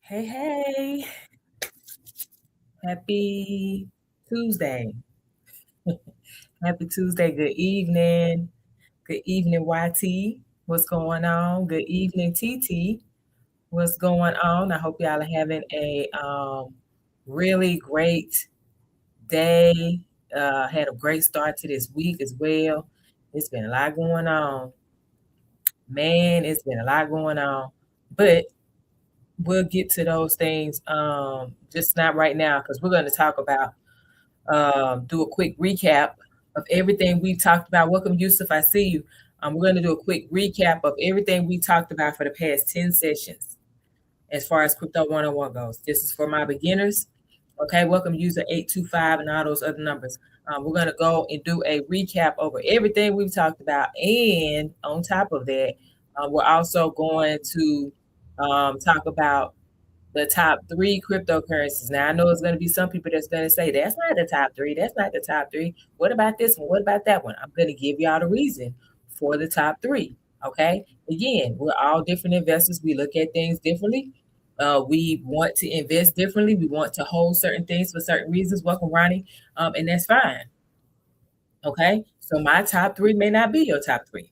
Hey, hey, happy Tuesday. Happy Tuesday. Good evening. Good evening, YT. What's going on? Good evening, TT. What's going on? I hope y'all are having a really great day. Had a great start to this week as well. It's been a lot going on. Man, it's been a lot going on. But we'll get to those things just not right now because we're going to talk about do a quick recap of everything we talked about. Welcome, Yusuf. I see you. We're going to do a quick recap of everything we talked about for the past 10 sessions as far as Crypto 101 goes. This is for my beginners. Okay, welcome, user 825 and all those other numbers. We're going to go and do a recap over everything we've talked about. And on top of that, we're also going to talk about the top 3 cryptocurrencies. Now, I know it's going to be some people that's going to say, that's not the top 3. That's not the top 3. What about this one? What about that one? I'm going to give y'all the reason for the top 3. Okay. Again, we're all different investors. We look at things differently. We want to invest differently. We want to hold certain things for certain reasons. Welcome, Ronnie. And that's fine. Okay. So my top 3 may not be your top 3.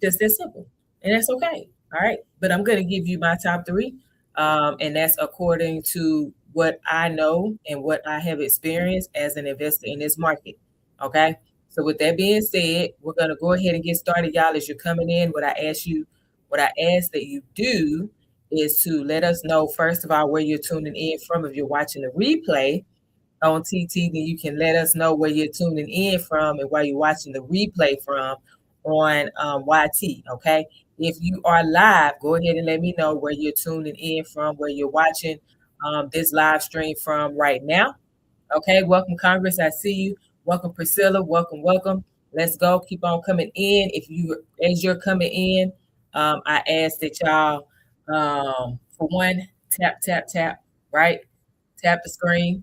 Just that simple. And that's okay. All right. But I'm going to give you my top 3. And that's according to what I know and what I have experienced as an investor in this market. Okay. So with that being said, we're going to go ahead and get started, y'all. As you're coming in, what I ask that you do is to let us know, first of all, where you're tuning in from. If you're watching the replay on TT, then you can let us know where you're tuning in from and where you're watching the replay from on YT. Okay. If you are live, go ahead and let me know where you're tuning in from, where you're watching this live stream from right now. Okay. Welcome, Congress. I see you. Welcome, Priscilla. Welcome, welcome. Let's go. Keep on coming in. As you're coming in, I ask that y'all, for one, tap, right? Tap the screen.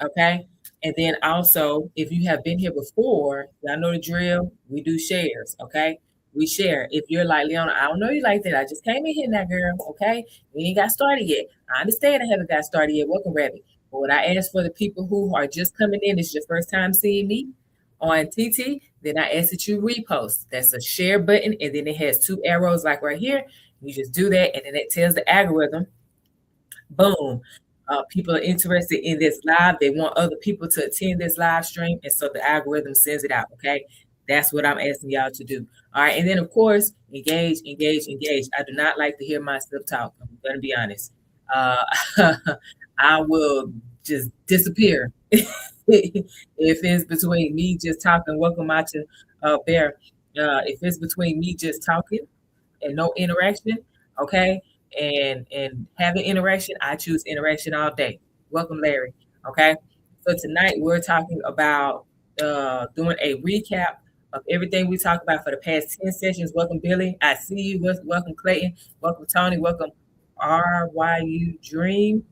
Okay. And then also, if you have been here before, y'all know the drill. We do shares. Okay. We share. If you're like, Leona, I don't know you like that. I just came in here now, girl. Okay. We ain't got started yet. I understand I haven't got started yet. Welcome, Rabbit. But what I ask for the people who are just coming in, this is your first time seeing me on TT, then I ask that you repost. That's a share button. And then it has 2 arrows like right here. You just do that. And then it tells the algorithm, boom, people are interested in this live. They want other people to attend this live stream. And so the algorithm sends it out. Okay. That's what I'm asking y'all to do. All right. And then, of course, engage. I do not like to hear myself talk. I'm going to be honest. I will just disappear if it's between me just talking. Welcome out to Bear. If it's between me just talking and no interaction, okay, and having interaction, I choose interaction all day. Welcome, Larry. Okay, so tonight we're talking about doing a recap of everything we talked about for the past 10 sessions. Welcome, Billy. I see you. Welcome, Clayton. Welcome, Tony. Welcome, RYU Dream.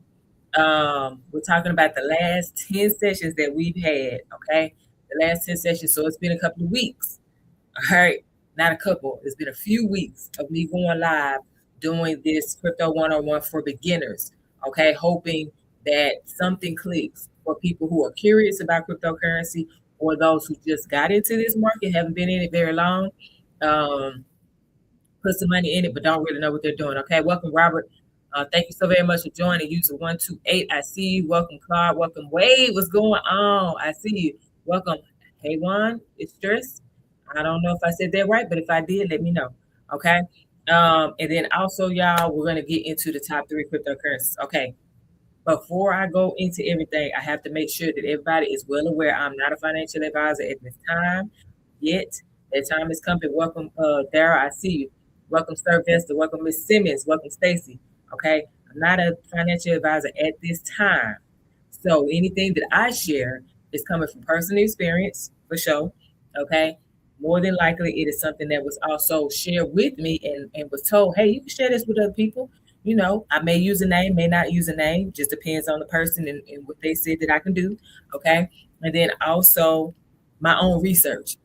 We're talking about the last 10 sessions that we've had. Okay, the last 10 sessions. So it's been a couple of weeks. All right, not a couple. It's been a few weeks of me going live doing this Crypto 101 for beginners. Okay, hoping that something clicks for people who are curious about cryptocurrency or those who just got into this market, haven't been in it very long, put some money in it, but don't really know what they're doing. Okay, welcome, Robert. Thank you so very much for joining. User 128. I see you. Welcome, Clark. Welcome, Wade. What's going on? I see you. Welcome, Hey Juan. It's stress. I don't know if I said that right, but if I did, let me know. Okay. And then also, y'all, we're going to get into the top 3 cryptocurrencies. Okay. Before I go into everything, I have to make sure that everybody is well aware I'm not a financial advisor at this time yet. That time is coming. Welcome, Dara. I see you. Welcome, Sir Vesta. Welcome, Miss Simmons. Welcome, Stacy. Okay. I'm not a financial advisor at this time. So anything that I share is coming from personal experience for sure. Okay. More than likely, it is something that was also shared with me and was told, hey, you can share this with other people. You know, I may use a name, may not use a name, just depends on the person and what they said that I can do. Okay. And then also my own research.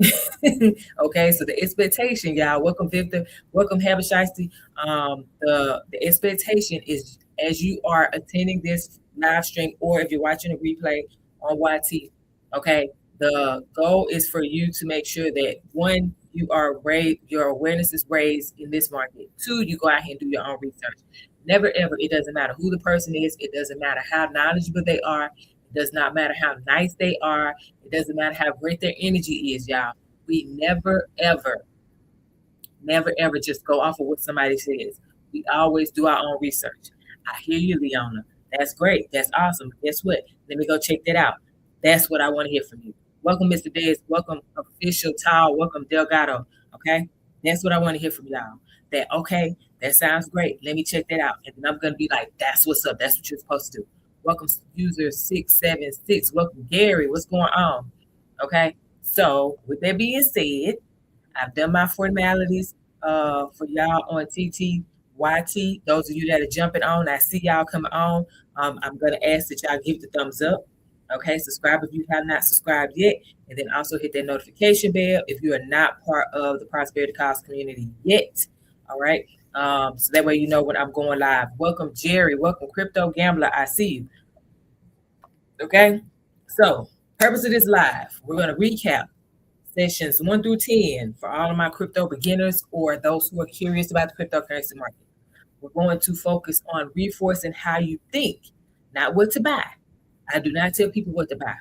Okay. So the expectation, y'all, welcome Victor, welcome Habashasti. The expectation is as you are attending this live stream, or if you're watching a replay on YT, okay, the goal is for you to make sure that one, you are raised, your awareness is raised in this market. Two, you go out here and do your own research. Never ever, it doesn't matter who the person is, it doesn't matter how knowledgeable they are, it does not matter how nice they are, it doesn't matter how great their energy is, y'all. We never ever just go off of what somebody says. We always do our own research. I hear you, Leona. That's great. That's awesome. Guess what? Let me go check that out. That's what I want to hear from you. Welcome, Mr. Dez. Welcome, Official Tall. Welcome, Delgado. Okay? That's what I want to hear from y'all. That, okay, that sounds great. Let me check that out. And then I'm going to be like, that's what's up. That's what you're supposed to do. Welcome, user 676. Welcome, Gary. What's going on? Okay? So, with that being said, I've done my formalities for y'all on TTYT. Those of you that are jumping on, I see y'all coming on. I'm going to ask that y'all give the thumbs up. Okay, subscribe if you have not subscribed yet. And then also hit that notification bell if you are not part of the Prosperity Cause community yet. All right. So that way you know when I'm going live. Welcome, Jerry. Welcome, Crypto Gambler. I see you. Okay. So, purpose of this live, we're going to recap sessions 1 through 10 for all of my crypto beginners or those who are curious about the cryptocurrency market. We're going to focus on reinforcing how you think, not what to buy. I do not tell people what to buy.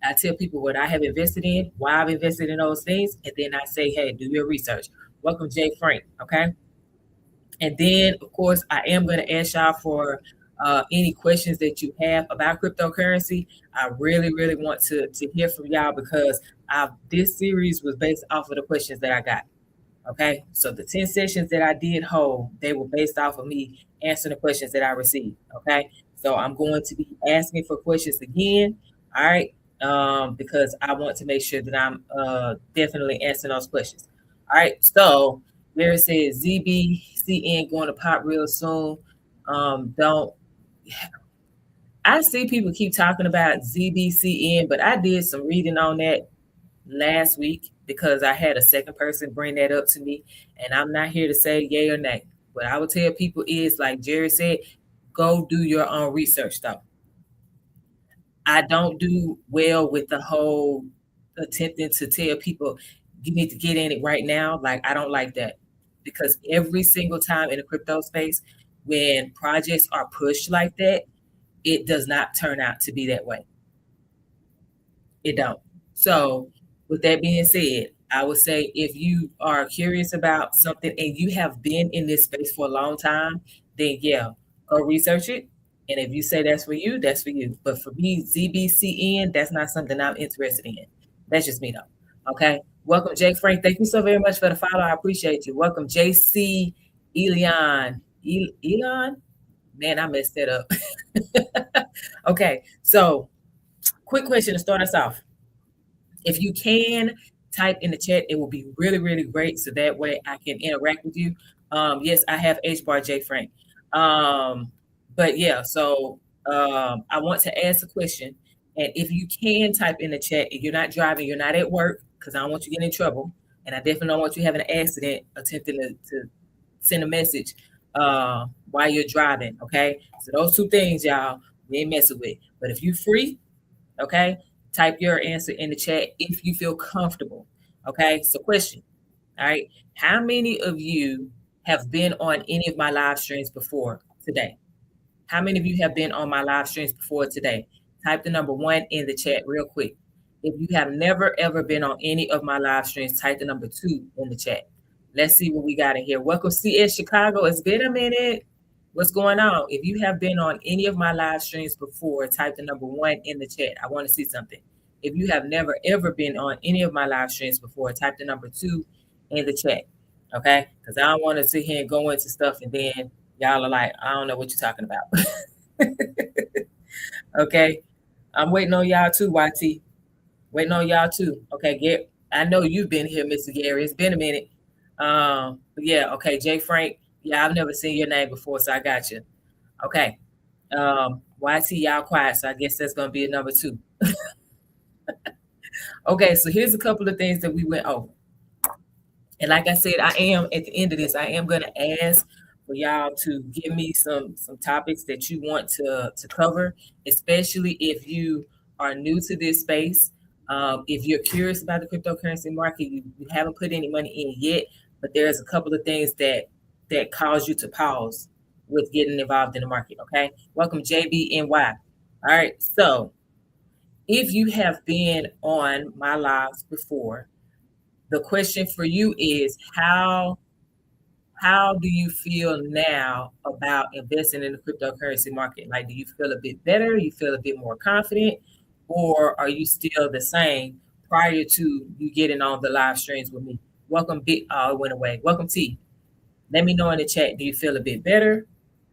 I tell people what I have invested in, why I've invested in those things, and then I say, hey, do your research. Welcome, Jay Frank, okay? And then, of course, I am going to ask y'all for any questions that you have about cryptocurrency. I really, really want to hear from y'all because this series was based off of the questions that I got. Okay, so the 10 sessions that I did hold, they were based off of me answering the questions that I received. Okay, so I'm going to be asking for questions again. All right, because I want to make sure that I'm definitely answering those questions. All right, so there it says ZBCN going to pop real soon. Don't I see people keep talking about ZBCN, but I did some reading on that last week because I had a second person bring that up to me, and I'm not here to say yay or nay. What I would tell people is, like Jerry said, go do your own research though. I don't do well with the whole attempting to tell people you need to get in it right now. Like, I don't like that because every single time in the crypto space, when projects are pushed like that, it does not turn out to be that way. It don't. So, with that being said, I would say if you are curious about something and you have been in this space for a long time, then yeah, go research it. And if you say that's for you, that's for you. But for me, ZBCN, that's not something I'm interested in. That's just me though. Okay. Welcome, Jake Frank. Thank you so very much for the follow. I appreciate you. Welcome, JC Elion. Elon? Man, I messed that up. Okay. So, quick question to start us off. If you can type in the chat, it will be really, really great. So that way I can interact with you. Yes, I have H bar J Frank. But yeah, so I want to ask a question. And if you can type in the chat, if you're not driving, you're not at work, because I don't want you getting in trouble. And I definitely don't want you having an accident attempting to send a message while you're driving. Okay. So those two things, y'all, we ain't messing with. But if you're free, okay, type your answer in the chat if you feel comfortable. Okay, so question. All right, how many of you have been on any of my live streams before today? How many of you have been on my live streams before today? Type the number 1 in the chat real quick. If you have never ever been on any of my live streams, type the number 2 in the chat. Let's see what we got in here. Welcome, CS Chicago. It's been a minute. What's going on? If you have been on any of my live streams before, type the number 1 in the chat. I want to see something. If you have never ever been on any of my live streams before, type the number 2 in the chat. Okay? Because I don't want to sit here and go into stuff and then y'all are like, I don't know what you're talking about. Okay? I'm waiting on y'all too, YT. Waiting on y'all too. Okay, I know you've been here, Mr. Gary. It's been a minute. Yeah, okay, Jay Frank. Yeah, I've never seen your name before, so I got you. Okay. YT, y'all quiet, so I guess that's gonna be a number 2. Okay, so here's a couple of things that we went over. And like I said, I am at the end of this, I am gonna ask for y'all to give me some topics that you want to cover, especially if you are new to this space. If you're curious about the cryptocurrency market, you haven't put any money in yet, but there's a couple of things that cause you to pause with getting involved in the market. Okay, welcome JBNY. All right, so if you have been on my lives before, the question for you is how do you feel now about investing in the cryptocurrency market? Like, do you feel a bit better? You feel a bit more confident? Or are you still the same prior to you getting on the live streams with me? Welcome, Big. Oh, it went away. Welcome, T. Let me know in the chat. Do you feel a bit better?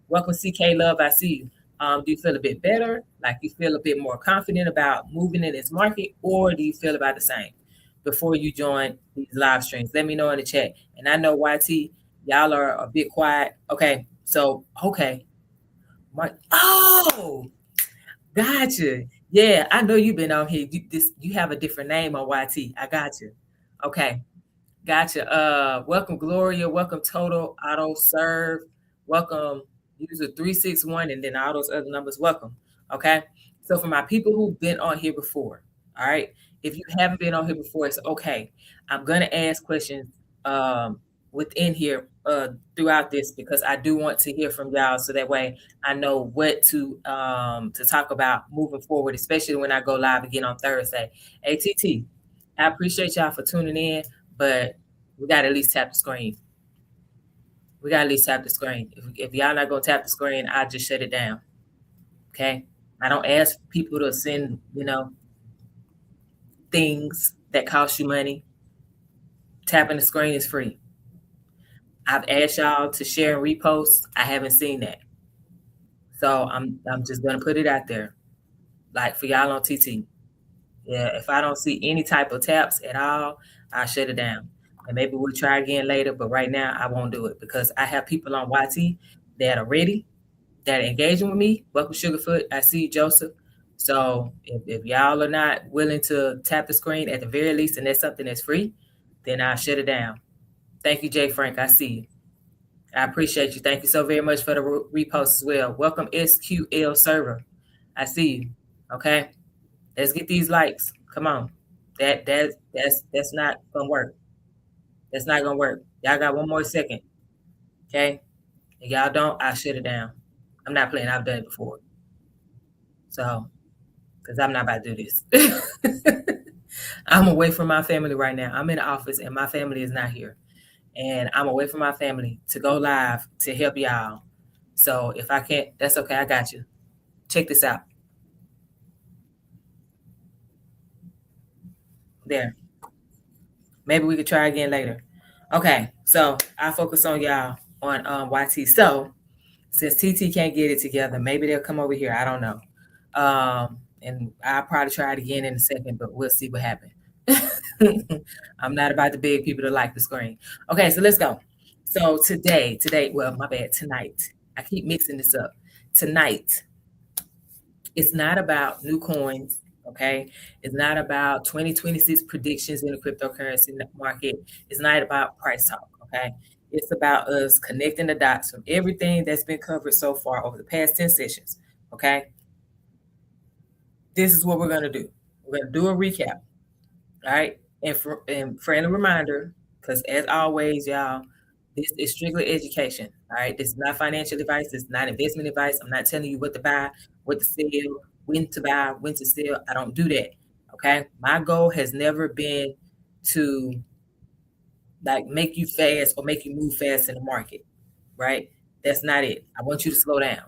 Welcome, CK Love. I see you. Do you feel a bit better? Like you feel a bit more confident about moving in this market, or do you feel about the same before you join these live streams? Let me know in the chat. And I know YT, y'all are a bit quiet. Okay, so okay, oh, gotcha. Yeah, I know you've been on here. You have a different name on YT. I got you. Okay. Gotcha. Welcome, Gloria. Welcome, Total Auto Serve. Welcome, user 361, and then all those other numbers. Welcome. Okay. So for my people who've been on here before, all right. If you haven't been on here before, it's okay. I'm gonna ask questions within here throughout this because I do want to hear from y'all, so that way I know what to talk about moving forward, especially when I go live again on Thursday. ATT. I appreciate y'all for tuning in, but we got to at least tap the screen. We got to at least tap the screen. If y'all not going to tap the screen, I just shut it down. Okay? I don't ask people to send, things that cost you money. Tapping the screen is free. I've asked y'all to share and repost. I haven't seen that. So I'm just going to put it out there. Like for y'all on TT. Yeah, if I don't see any type of taps at all, I'll shut it down. And maybe we'll try again later, but right now I won't do it because I have people on YT that are ready, that are engaging with me. Welcome, Sugarfoot. I see you, Joseph. So if y'all are not willing to tap the screen at the very least, and that's something that's free, then I'll shut it down. Thank you, Jay Frank. I see you. I appreciate you. Thank you so very much for the repost as well. Welcome, SQL Server. I see you. Okay. Let's get these likes. Come on. That's not gonna work. That's not gonna work. Y'all got one more second. Okay? If y'all don't, I'll shut it down. I'm not playing, I've done it before. So, because I'm not about to do this. I'm away from my family right now. I'm in the office and my family is not here. And I'm away from my family to go live to help y'all. So if I can't, that's okay. I got you. Check this out. There. Maybe we could try again later. Okay, so I focus on y'all on YT. So since TT can't get it together, maybe they'll come over here. I don't know. And I'll probably try it again in a second, but we'll see what happens. I'm not about to beg people to like the screen. Okay, so let's go. So today, well, my bad, tonight. I keep mixing this up. Tonight, it's not about new coins, okay? It's not about 2026 predictions in the cryptocurrency market. It's not about price talk, okay? It's about us connecting the dots from everything that's been covered so far over the past 10 sessions, okay? This is what we're going to do. We're going to do a recap, all right? And friendly reminder, because as always, y'all, this is strictly education. All right. This is not financial advice. This is not investment advice. I'm not telling you what to buy, what to sell, when to buy, when to sell. I don't do that. Okay. My goal has never been to like make you fast or make you move fast in the market. Right. That's not it. I want you to slow down.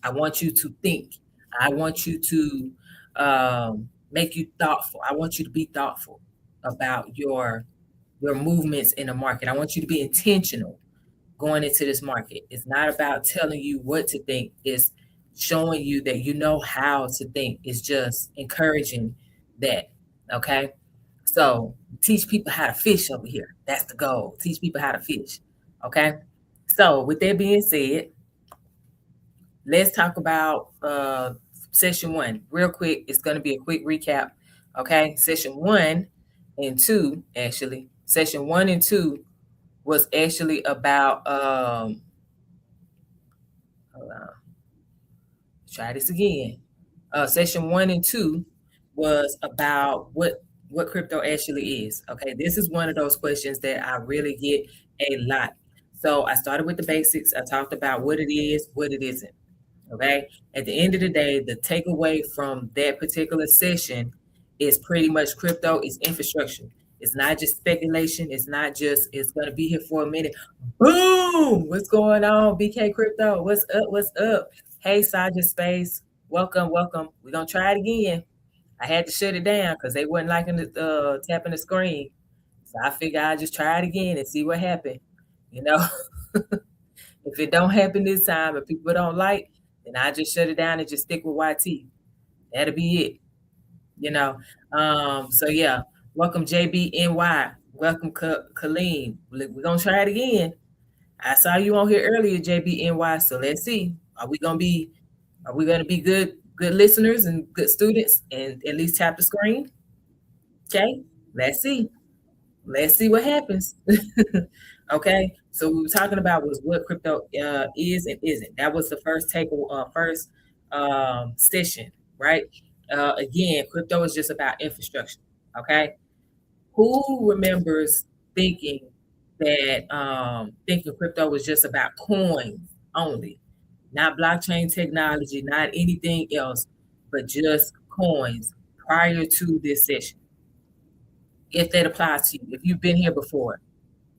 I want you to think. I want you to make you thoughtful. I want you to be thoughtful about your movements in the market. I want you to be intentional going into this market. It's not about telling you what to think. It's showing you that you know how to think. It's just encouraging that. Okay. So teach people how to fish over here. That's the goal. Teach people how to fish. Okay. So with that being said, let's talk about session one real quick. It's going to be a quick recap. Okay. Session 1 and 2, actually. Session 1 and 2 was actually about Try this again. Session 1 and 2 was about what crypto actually is. Okay, this is one of those questions that I really get a lot. So I started with the basics. I talked about what it is, what it isn't. Okay. At the end of the day, the takeaway from that particular session is pretty much crypto is infrastructure. It's not just speculation. It's not just it's gonna be here for a minute. Boom! What's going on? BK Crypto. What's up? What's up? Hey, Saja Space. Welcome, welcome. We're gonna try it again. I had to shut it down because they wasn't liking the tapping the screen. So I figured I'd just try it again and see what happened. You know, if it don't happen this time and people don't like, then I just shut it down and just stick with YT. That'll be it. You know. So yeah, welcome JBNY. Welcome Colleen. We're gonna try it again. I saw you on here earlier, JBNY. So let's see. Are we gonna be good listeners and good students and at least tap the screen? Okay, let's see. Let's see what happens. Okay, so we were talking about was what crypto is and isn't. That was the first session, right? Again, crypto is just about infrastructure. Okay, who remembers thinking that thinking crypto was just about coins only, not blockchain technology, not anything else, but just coins prior to this session? If that applies to you, if you've been here before,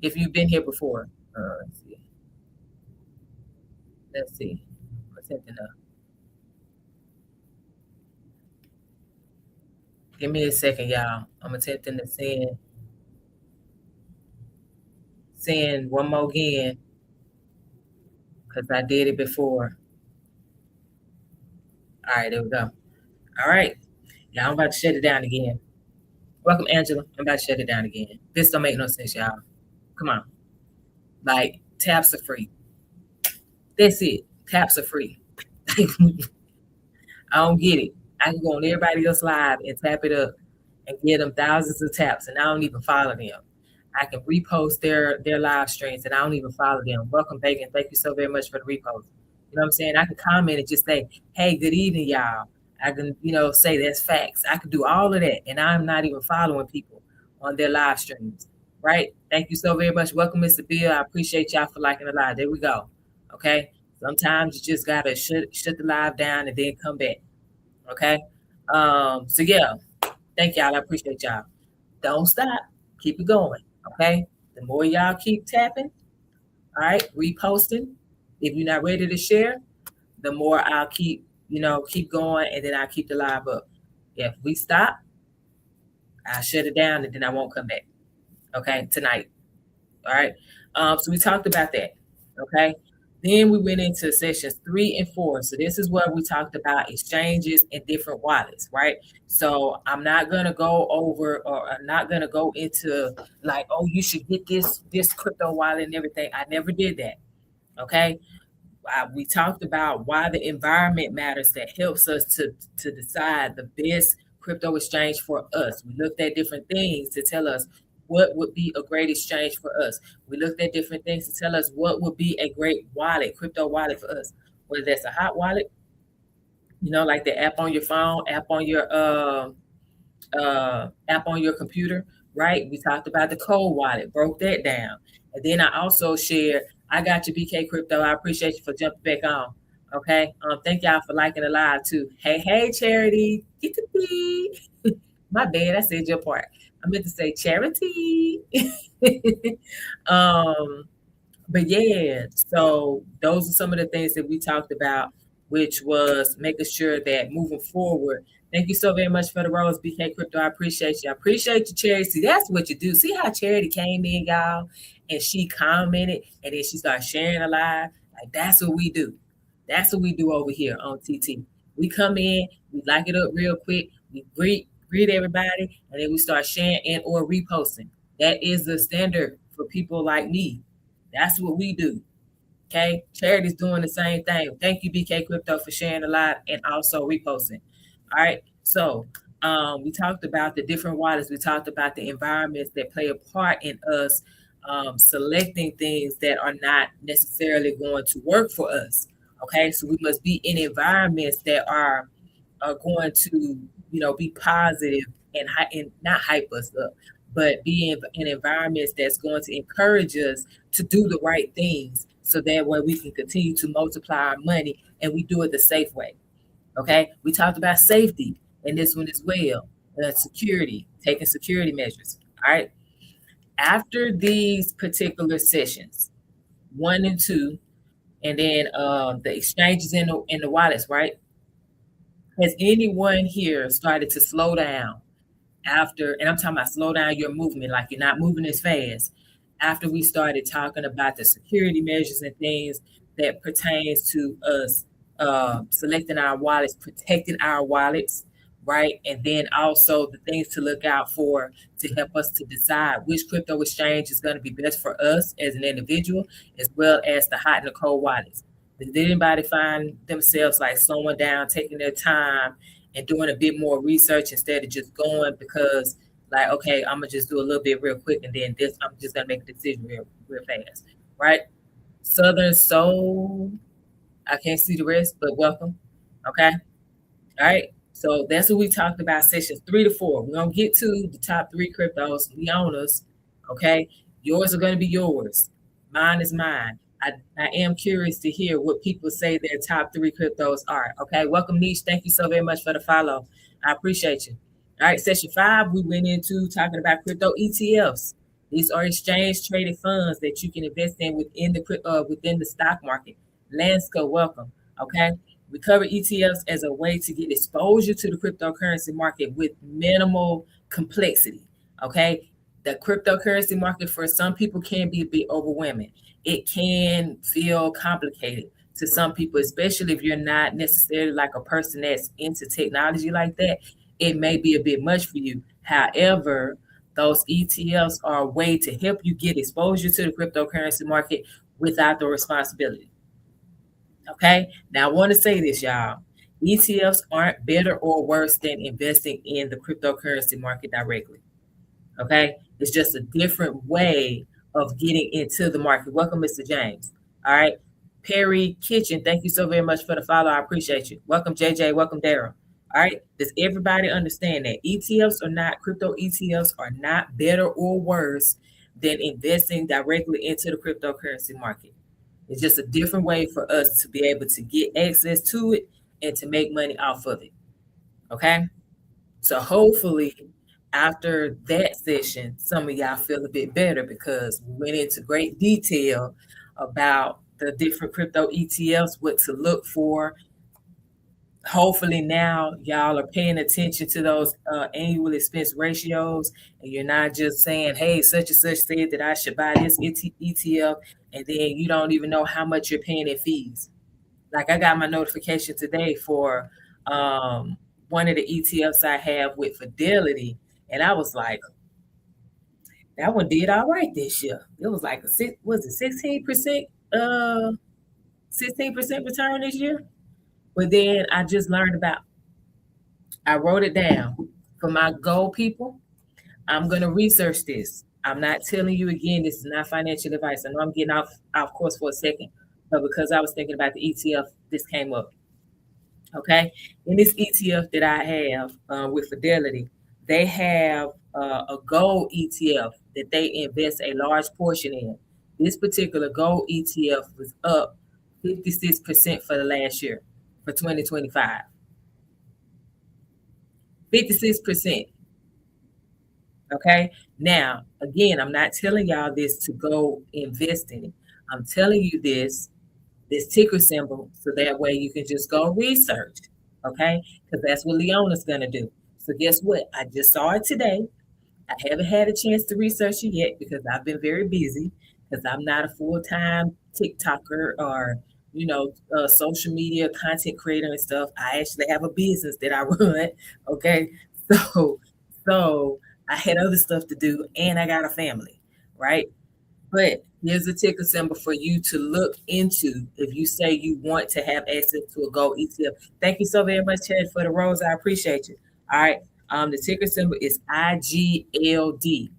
if you've been here before. Let's see. Let's see. What's something up? Give me a second, y'all. I'm attempting to send one more again because I did it before. All right, there we go. All right. Yeah, I'm about to shut it down again. Welcome, Angela. I'm about to shut it down again. This don't make no sense, y'all. Come on. Like, taps are free. That's it. Taps are free. I don't get it. I can go on everybody else live and tap it up and get them thousands of taps, and I don't even follow them. I can repost their live streams, and I don't even follow them. Welcome, Bacon. Thank you so very much for the repost. You know what I'm saying? I can comment and just say, "Hey, good evening, y'all." I can, say that's facts. I can do all of that, and I'm not even following people on their live streams, right? Thank you so very much. Welcome, Mr. Bill. I appreciate y'all for liking the live. There we go. Okay. Sometimes you just gotta shut the live down and then come back. Okay. So yeah, thank y'all. I appreciate y'all. Don't stop. Keep it going. Okay. The more y'all keep tapping, all right, reposting. If you're not ready to share, the more I'll keep going, and then I'll keep the live up. If we stop, I'll shut it down and then I won't come back. Okay, tonight. All right. So we talked about that. Okay. Then we went into sessions 3 and 4. So this is where we talked about exchanges and different wallets, right? So I'm not gonna go over, or I'm not gonna go into like, oh, you should get this crypto wallet and everything. I never did that. Okay. We talked about why the environment matters, that helps us to decide the best crypto exchange for us. We looked at different things to tell us what would be a great exchange for us. We looked at different things to tell us what would be a great wallet, crypto wallet for us. Whether that's a hot wallet, like the app on your phone, app on your computer, right? We talked about the cold wallet, broke that down. And then I also shared, I got you, BK Crypto. I appreciate you for jumping back on. Okay. Thank y'all for liking the live too. Hey, Charity. Get the tea. My bad, I said your part. I meant to say charity. um, but yeah, so those are some of the things that we talked about, which was making sure that moving forward. Thank you so very much for the rose, BK Crypto. I appreciate you. I appreciate you, Charity. See, that's what you do. See how Charity came in, y'all, and she commented, and then she started sharing a live. Like, that's what we do. That's what we do over here on TT. We come in, we like it up real quick, we greet everybody, and then we start sharing and or reposting. That is the standard for people like me. That's what we do. Okay. Charity's doing the same thing. Thank you, BK Crypto, for sharing the live and also reposting. All right. So we talked about the different wallets. We talked about the environments that play a part in us selecting things that are not necessarily going to work for us. Okay, so we must be in environments that are going to, be positive and not hype us up, but be in environments that's going to encourage us to do the right things, so that way we can continue to multiply our money, and we do it the safe way. Okay, we talked about safety in this one as well, security, taking security measures. All right, after these particular sessions, 1 and 2, and then the exchanges in the wallets, right? Has anyone here started to slow down after, and I'm talking about slow down your movement, like you're not moving as fast, after we started talking about the security measures and things that pertains to us selecting our wallets, protecting our wallets, right? And then also the things to look out for to help us to decide which crypto exchange is going to be best for us as an individual, as well as the hot and the cold wallets. Did anybody find themselves like slowing down, taking their time, and doing a bit more research instead of just going because, like, okay, I'm gonna just do a little bit real quick, and then this, I'm just gonna make a decision real fast, right? Southern Soul, I can't see the rest, but welcome. Okay, all right. So that's what we talked about, sessions 3 to 4. We're gonna get to the top 3 cryptos, we own us. Okay, yours are gonna be yours. Mine is mine. I am curious to hear what people say their top 3 cryptos are. Okay, welcome, Niche. Thank you so very much for the follow. I appreciate you. All right, session 5, we went into talking about crypto ETFs. These are exchange traded funds that you can invest in within the stock market. Landsco, welcome. Okay, we cover ETFs as a way to get exposure to the cryptocurrency market with minimal complexity. Okay, the cryptocurrency market for some people can be a bit overwhelming. It can feel complicated to some people, especially if you're not necessarily like a person that's into technology like that. It may be a bit much for you. However, those ETFs are a way to help you get exposure to the cryptocurrency market without the responsibility. Okay, now I want to say this, y'all. ETFs aren't better or worse than investing in the cryptocurrency market directly. Okay, it's just a different way of getting into the market. Welcome, Mr. James. All right, Perry Kitchen, thank you so very much for the follow. I appreciate you. Welcome, JJ. Welcome, Daryl. All right, does everybody understand that crypto ETFs are not better or worse than investing directly into the cryptocurrency market? It's just a different way for us to be able to get access to it and to make money off of it. Okay. So hopefully after that session, some of y'all feel a bit better because we went into great detail about the different crypto ETFs, what to look for. Hopefully now y'all are paying attention to those annual expense ratios, and you're not just saying, hey, such and such said that I should buy this ETF, and then you don't even know how much you're paying in fees. Like I got my notification today for one of the ETFs I have with Fidelity, and I was like, that one did all right this year. It was like was it 16%, 16% return this year? But then I just learned about, I wrote it down for my goal people. I'm gonna research this. I'm not telling you again, this is not financial advice. I know I'm getting off course for a second, but because I was thinking about the ETF, this came up. Okay, in this ETF that I have with Fidelity, they have a gold ETF that they invest a large portion in. This particular gold ETF was up 56% for the last year, for 2025. 56%. Okay. Now, again, I'm not telling y'all this to go invest in it. I'm telling you this ticker symbol, so that way you can just go research. Okay. Because that's what Leona's going to do. So, guess what? I just saw it today. I haven't had a chance to research it yet because I've been very busy because I'm not a full-time TikToker or, social media content creator and stuff. I actually have a business that I run. Okay. So, so I had other stuff to do and I got a family, right? But here's a ticker symbol for you to look into if you say you want to have access to a gold ETF. Thank you so very much, Chad, for the rose. I appreciate you. All right. The ticker symbol is IGLD.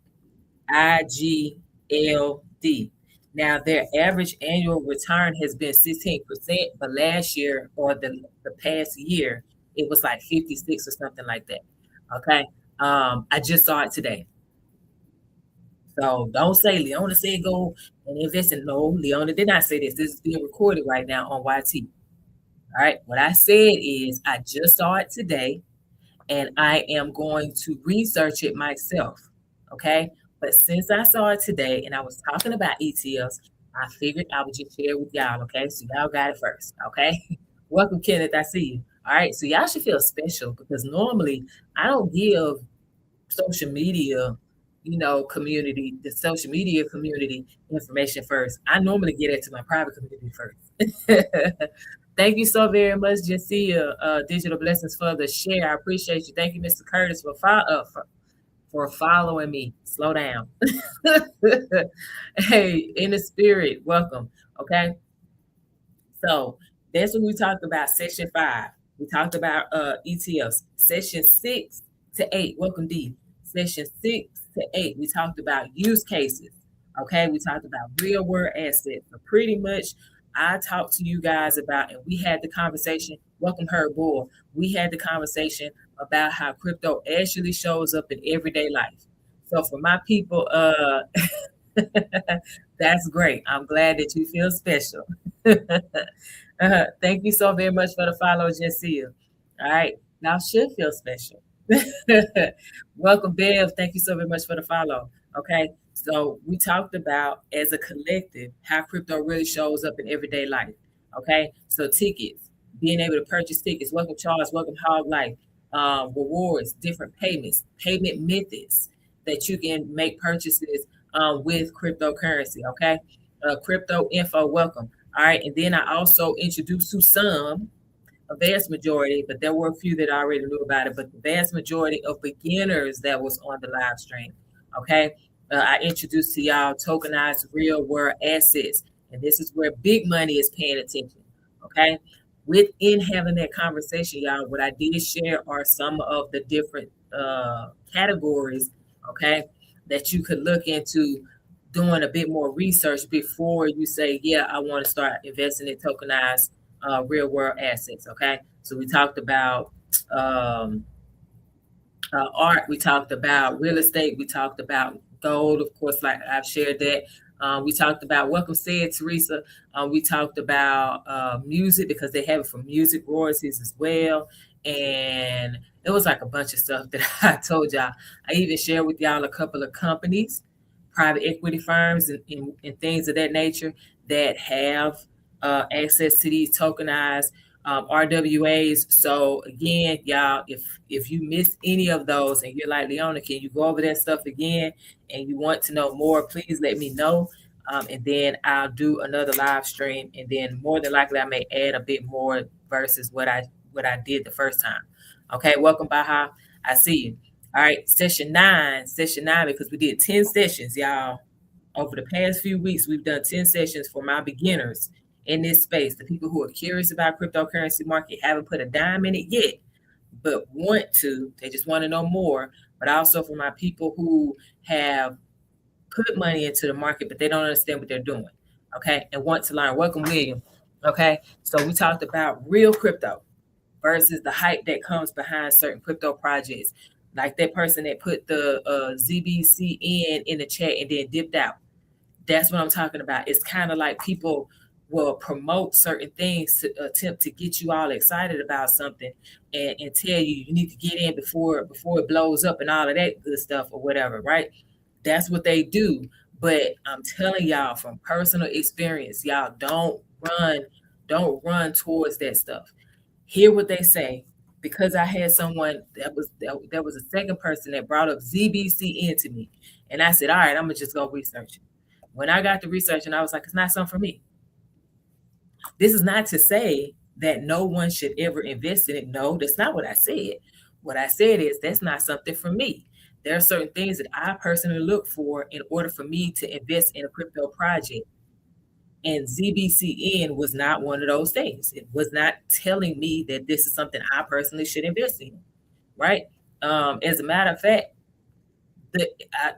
IGLD. Now, their average annual return has been 16%, but last year or the past year, it was like 56 or something like that. Okay. I just saw it today. So don't say Leona said go and invest in. No, Leona did not say this. This is being recorded right now on YT. All right. What I said is I just saw it today and I am going to research it myself. Okay. But since I saw it today and I was talking about ETFs, I figured I would just share with y'all. Okay. So y'all got it first. Okay. Welcome, Kenneth. I see you. All right. So y'all should feel special because normally I don't give social media, community, the social media community information first. I normally get it to my private community first. Thank you so very much, Jacia, Digital Blessings, for the share. I appreciate you. Thank you, Mr. Curtis, for following me. Slow down. Hey, in the spirit, welcome. Okay. So that's what we talked about. Session 5. We talked about ETFs. Session 6 to 8. Welcome, D. Session 6 to 8. We talked about use cases. Okay. We talked about real world assets. So pretty much I talked to you guys about, and we had the conversation. Welcome, Herb Bull. We had the conversation about how crypto actually shows up in everyday life. So for my people, that's great. I'm glad that you feel special. Thank you so very much for the follow, Jessia. All right, now should feel special. Welcome, Bev. Thank you so very much for the follow. Okay, so we talked about as a collective how crypto really shows up in everyday life. Okay, so tickets, being able to purchase tickets. Welcome, Charles. Welcome, Hog Life. Rewards, different payments, payment methods that you can make purchases with cryptocurrency. Okay, crypto info. Welcome. All right, and then I also introduced to some, a vast majority, but there were a few that I already knew about it, but the vast majority of beginners that was on the live stream. Okay. I introduced to y'all tokenized real world assets. And this is where big money is paying attention. Okay. Within having that conversation, y'all, what I did share are some of the different categories, okay, that you could look into doing a bit more research before you say, yeah, I want to start investing in tokenized real world assets. Okay. So we talked about um, art, we talked about real estate, we talked about gold, of course, like I've shared that. We talked about, welcome, said Teresa. We talked about music because they have it for music royalties as well. And it was like a bunch of stuff that I told y'all. I even shared with y'all a couple of companies, private equity firms, and things of that nature that have access to these tokenized RWAs. So again, y'all, if you miss any of those and you're like, Leona, can you go over that stuff again and you want to know more, please let me know. And then I'll do another live stream, and then more than likely I may add a bit more versus what I did the first time. Okay, welcome, Baha. I see you. All right, session nine, because we did 10 sessions, y'all. Over the past few weeks, we've done 10 sessions for my beginners in this space. The people who are curious about cryptocurrency market, haven't put a dime in it yet, but want to. They just want to know more. But also for my people who have put money into the market, but they don't understand what they're doing. Okay, and want to learn. Welcome, William. Okay, so we talked about real crypto versus the hype that comes behind certain crypto projects, like that person that put the ZBCN in the chat and then dipped out. That's what I'm talking about. It's kind of like people will promote certain things to attempt to get you all excited about something, and tell you you need to get in before it blows up and all of that good stuff or whatever, right? That's what they do. But I'm telling y'all from personal experience, y'all don't run towards that stuff. Hear what they say. Because I had someone that was a second person that brought up ZBCN to me. And I said, all right, I'm gonna just go research it. When I got to research, and I was like, it's not something for me. This is not to say that no one should ever invest in it. No, that's not what I said. What I said is that's not something for me. There are certain things that I personally look for in order for me to invest in a crypto project. And ZBCN was not one of those things. It was not telling me that this is something I personally should invest in, right? As a matter of fact, the, I,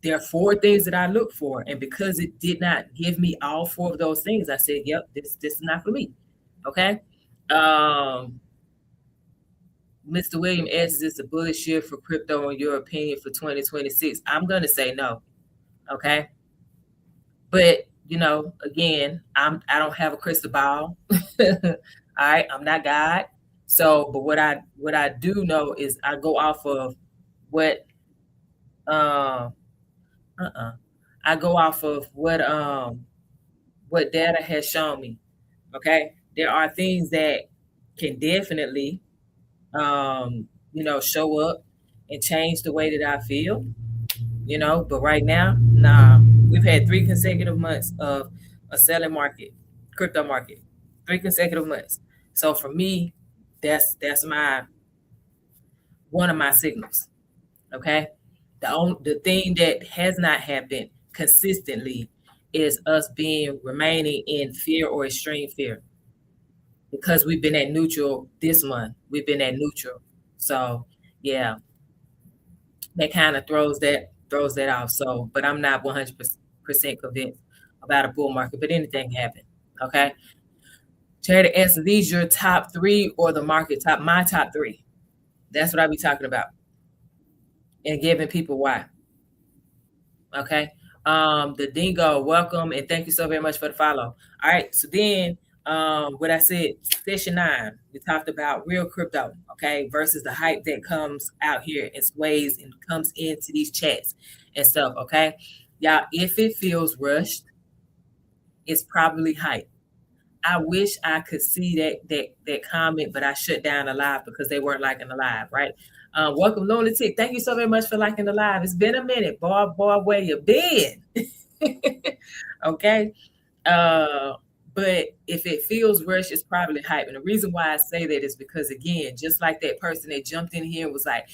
There are four things that I look for, and because it did not give me all four of those things, I said, "Yep, this is not for me." Okay. Um, Mr. William asks, "Is this a bullish year for crypto in your opinion for 2026?" I'm gonna say no. Okay. But again, I don't have a crystal ball. All right, I'm not God. So, but what I do know is I go off of what uh uh-uh. I go off of what data has shown me. Okay. There are things that can definitely show up and change the way that I feel, but right now, nah. We've had 3 consecutive months of a selling market, crypto market. 3 consecutive months. So for me, that's my one of my signals. Okay. The thing that has not happened consistently is us remaining in fear or extreme fear, because we've been at neutral this month. We've been at neutral. So yeah, that kind of throws that off. So, but I'm not 100% convinced about a bull market, but anything can happen. Okay. Charity answer, these your top three or the market my top three. That's what I be talking about and giving people why. Okay. The Dingo, welcome and thank you so very much for the follow. All right. So then, what I said, session 9, we talked about real crypto, okay, versus the hype that comes out here and sways and comes into these chats and stuff. Okay. Y'all, if it feels rushed, it's probably hype. I wish I could see that comment, but I shut down the live because they weren't liking the live, right? Welcome, Lunatic. Thank you so very much for liking the live. It's been a minute, boy, where you been? Okay. Uh, but if it feels rushed, it's probably hype. And the reason why I say that is because, again, just like that person that jumped in here and was like,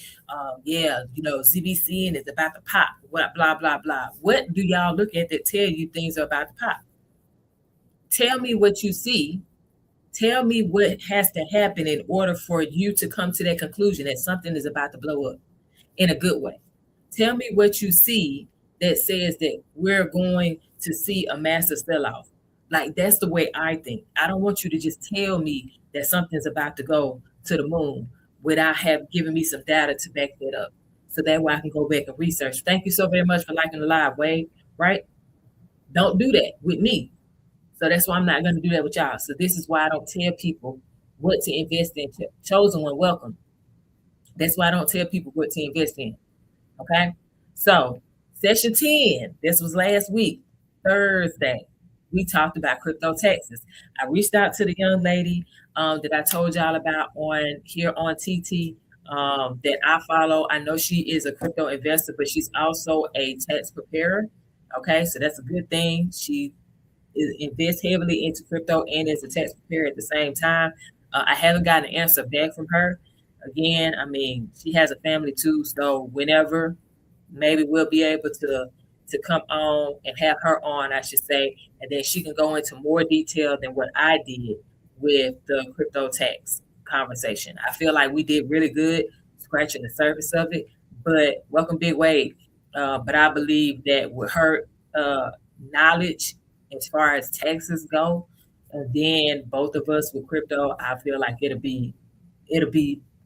yeah, ZBCN is about to pop, what, blah, blah, blah. What do y'all look at that tell you things are about to pop? Tell me what you see. Tell me what has to happen in order for you to come to that conclusion that something is about to blow up in a good way. Tell me what you see that says that we're going to see a massive sell-off. Like, that's the way I think. I don't want you to just tell me that something's about to go to the moon without have given me some data to back that up. So that way I can go back and research. Thank you so very much for liking the live, Wade. Right? Don't do that with me. So that's why I'm not going to do that with y'all. So this is why I don't tell people what to invest in. Chosen one, welcome. That's why I don't tell people what to invest in. Okay. So session 10, this was last week, Thursday. We talked about crypto taxes. I reached out to the young lady that I told y'all about on here on TT that I follow. I know she is a crypto investor, but she's also a tax preparer. Okay. So that's a good thing. She invest heavily into crypto and is a tax preparer at the same time. I haven't gotten an answer back from her. Again, I mean, she has a family too, so whenever, maybe we'll be able to come on and have her on, I should say, and then she can go into more detail than what I did with the crypto tax conversation. I feel like we did really good scratching the surface of it, but welcome, Big Wave. But I believe that with her knowledge as far as taxes go, and then both of us with crypto, I feel like it'll be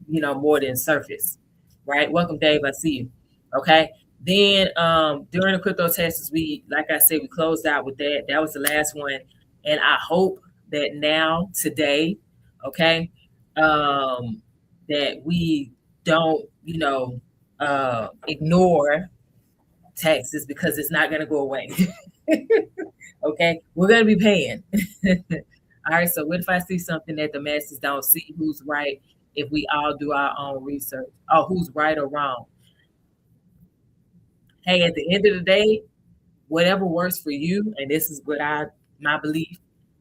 more than surface, right? Welcome, Dave. I see you. Okay. Then during the crypto taxes, like I said, we closed out with that. That was the last one, and I hope that now today, okay, that we don't ignore taxes because it's not going to go away. Okay, we're going to be paying. All right, so what if I see something that the masses don't see? Who's right if we all do our own research? Oh, who's right or wrong? Hey, at the end of the day, whatever works for you, and this is my belief,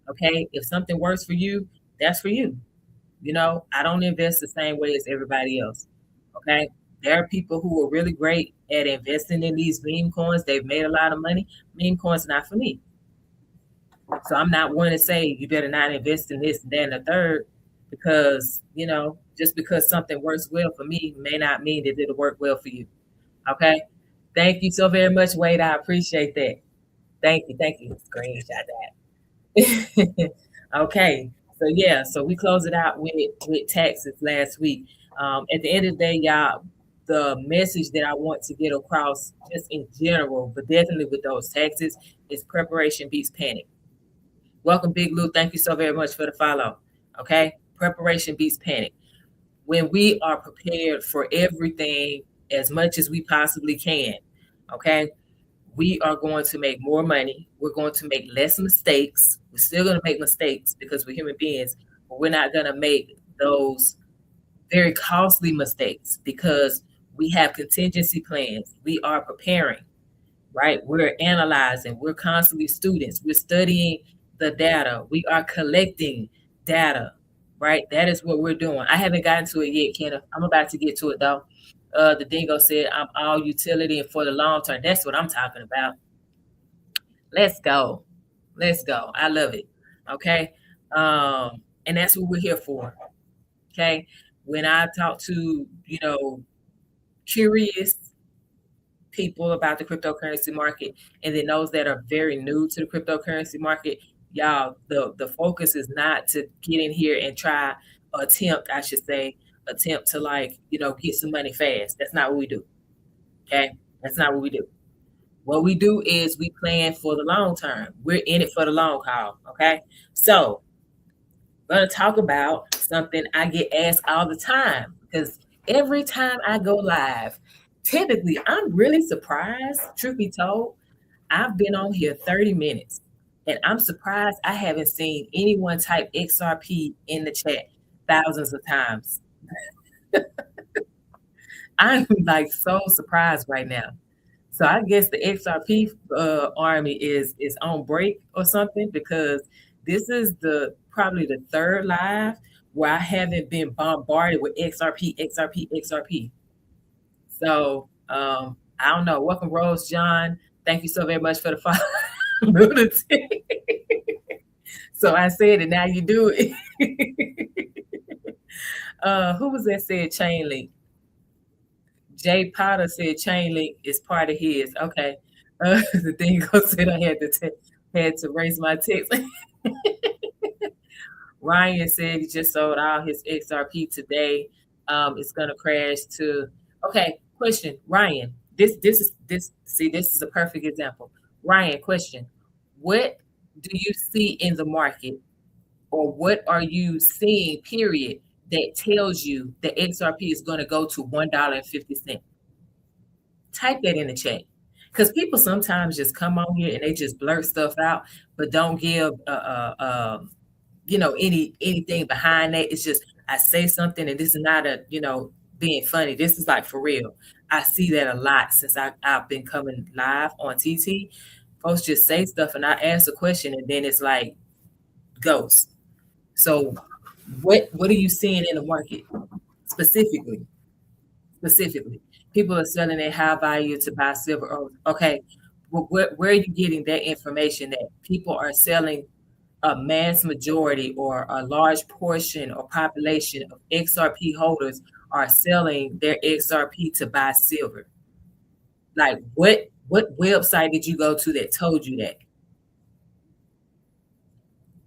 okay? If something works for you, that's for you. I don't invest the same way as everybody else, okay? There are people who are really great at investing in these meme coins. They've made a lot of money. Meme coins not for me. So I'm not one to say you better not invest in this and that and the third, because just because something works well for me may not mean that it'll work well for you. Okay. Thank you so very much, Wade. I appreciate that. Thank you. Thank you. Screenshot that. Okay. So yeah, so we closed it out with taxes last week. At the end of the day, y'all, the message that I want to get across, just in general, but definitely with those taxes, is preparation beats panic. Welcome, Big Lou. Thank you so very much for the follow. Okay, preparation beats panic. When we are prepared for everything as much as we possibly can, okay, we are going to make more money. We're going to make less mistakes. We're still going to make mistakes because we're human beings, but we're not going to make those very costly mistakes because we have contingency plans. We are preparing, right? We're analyzing. We're constantly students. We're studying the data. We are collecting data, right? That is what we're doing. I haven't gotten to it yet, Kenneth. I'm about to get to it though. The dingo said, I'm all utility and for the long term. That's what I'm talking about. Let's go. Let's go. I love it. Okay. And that's what we're here for. Okay. When I talk to, curious people about the cryptocurrency market, and then those that are very new to the cryptocurrency market, y'all, the focus is not to get in here and try I should say, attempt to get some money fast. That's not what we do. Okay. That's not what we do. What we do is we plan for the long term. We're in it for the long haul. Okay. So I'm going to talk about something I get asked all the time because every time I go live, typically I'm really surprised, truth be told. I've been on here 30 minutes and I'm surprised I haven't seen anyone type XRP in the chat thousands of times. I'm like so surprised right now. So I guess the XRP army is on break or something because this is the probably the third live where I haven't been bombarded with XRP, XRP, XRP. So I don't know. Welcome, Rose John. Thank you so very much for the follow. So I said it. Now you do it. Who was that said chain link? Jay Potter said Chainlink is part of his. Okay. The thing said I had to raise my text. Ryan said he just sold all his XRP today. It's gonna crash to okay. Question, Ryan. This is a perfect example. Ryan, question. What do you see in the market or what are you seeing, period, that tells you that XRP is going to go to $1.50? Type that in the chat. Because people sometimes just come on here and they just blurt stuff out, but don't give anything behind that. It's just I say something and this is not being funny. This is like for real. I see that a lot since I've been coming live on TT. Folks just say stuff and I ask a question and then it's like ghost. So what are you seeing in the market specifically? People are selling at high value to buy silver. Okay, well, where are you getting that information that people are selling a mass majority or a large portion or population of XRP holders are selling their XRP to buy silver? Like what website did you go to that told you that?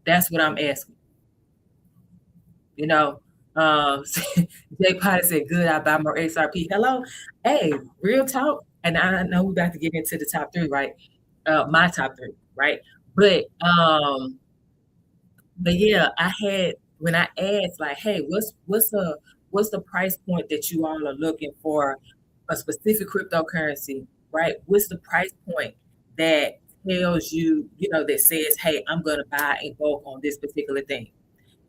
That's what I'm asking. Jay Potter said, good, I buy more XRP. Hello. Hey, real talk. And I know we're about to get into the top three, right? My top three, right? But yeah, I had when I asked like, hey, what's the price point that you all are looking for a specific cryptocurrency, right? What's the price point that tells you, that says, hey, I'm gonna buy in bulk on this particular thing?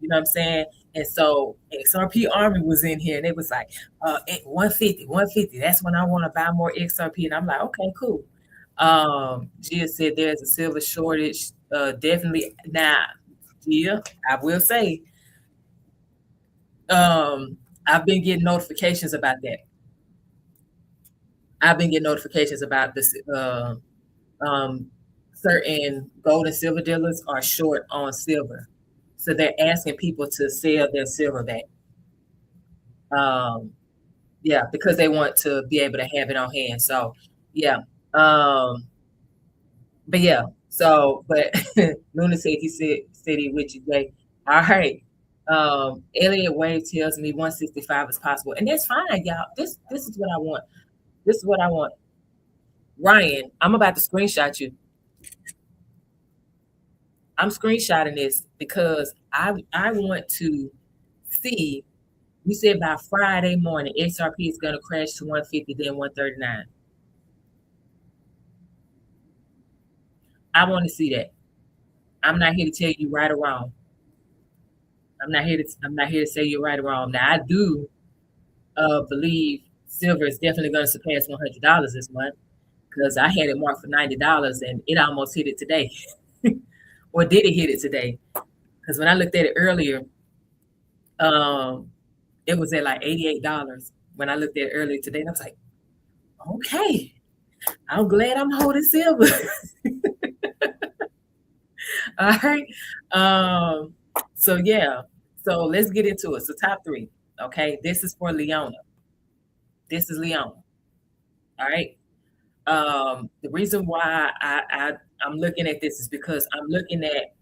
You know what I'm saying? And so XRP Army was in here and it was like 150. That's when I want to buy more XRP. And I'm like, okay, cool. Gia said there's a silver shortage. Definitely. Now, Gia, I will say, I've been getting notifications about that. I've been getting notifications about this. Certain gold and silver dealers are short on silver. So they're asking people to sell their silver back. Yeah, because they want to be able to have it on hand. So Yeah. Um, but yeah, but Luna said said he with you, Jay. All right. Elliot Wave tells me 165 is possible, and that's fine, y'all. This is what I want. This is what I want. Ryan, I'm about to screenshot you. I'm screenshotting this because I want to see. You said by Friday morning, XRP is going to crash to 150, then 139. I want to see that. I'm not here to tell you right or wrong. I'm not here to say you're right or wrong. Now I do believe silver is definitely going to surpass $100 this month because I had it marked for $90 and it almost hit it today. Or did it hit it today? Because when I looked at it earlier, um, it was at like $88 when I looked at it earlier today. And I was like, okay, I'm glad I'm holding silver. All right. Um, so yeah. So let's get into it. So top three. Okay. This is for Leona. This is Leona. All right. The reason why I'm looking at this is because I'm looking at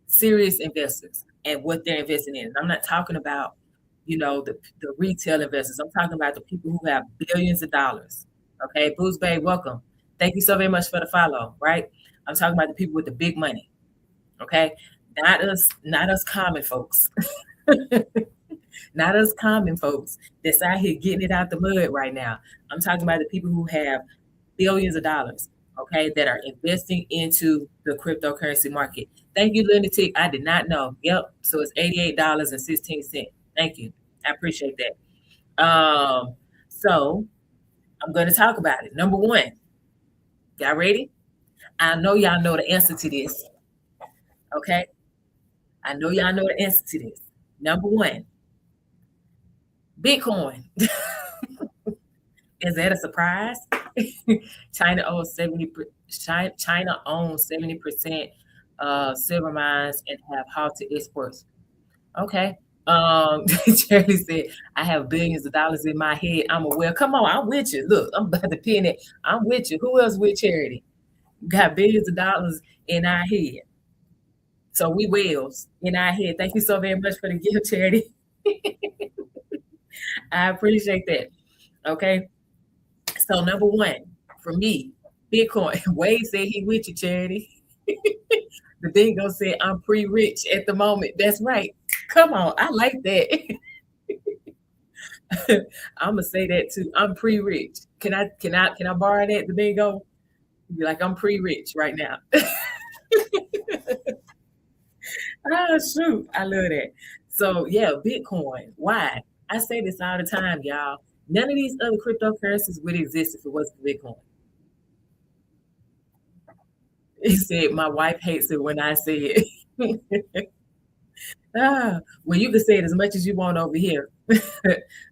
serious investors and what they're investing in. I'm not talking about, the retail investors. I'm talking about the people who have billions of dollars. Okay, Booze Bay, welcome. Thank you so very much for the follow. Right, I'm talking about the people with the big money. Okay, not us common folks, not us common folks that's out here getting it out the mud right now. I'm talking about the people who have billions of dollars, okay, that are investing into the cryptocurrency market. Thank you, Lunatic. I did not know. Yep. So it's $88.16. Thank you. I appreciate that. So I'm going to talk about it. Number one, y'all ready? I know y'all know the answer to this. Okay. I know y'all know the answer to this. Number one, Bitcoin. Is that a surprise? China owns 70. China owns 70% silver mines and have halted exports. Okay. Charlie said, "I have billions of dollars in my head. I'm aware. Come on, I'm with you. Look, I'm about to pin it. I'm with you. Who else with Charity? Got billions of dollars in our head. So we whales in our head. Thank you so very much for the gift, Charity. I appreciate that. Okay. So number one for me, Bitcoin. Wade said he with you, Charity. The dingo said I'm pre-rich at the moment. That's right. Come on, I like that. I'm gonna say that too. I'm pre-rich. Can I borrow that? The dingo? Be like I'm pre-rich right now. Shoot, I love that. So yeah, Bitcoin. Why? I say this all the time, y'all. None of these other cryptocurrencies would exist if it wasn't for Bitcoin. He said, my wife hates it when I say it. Well, you can say it as much as you want over here.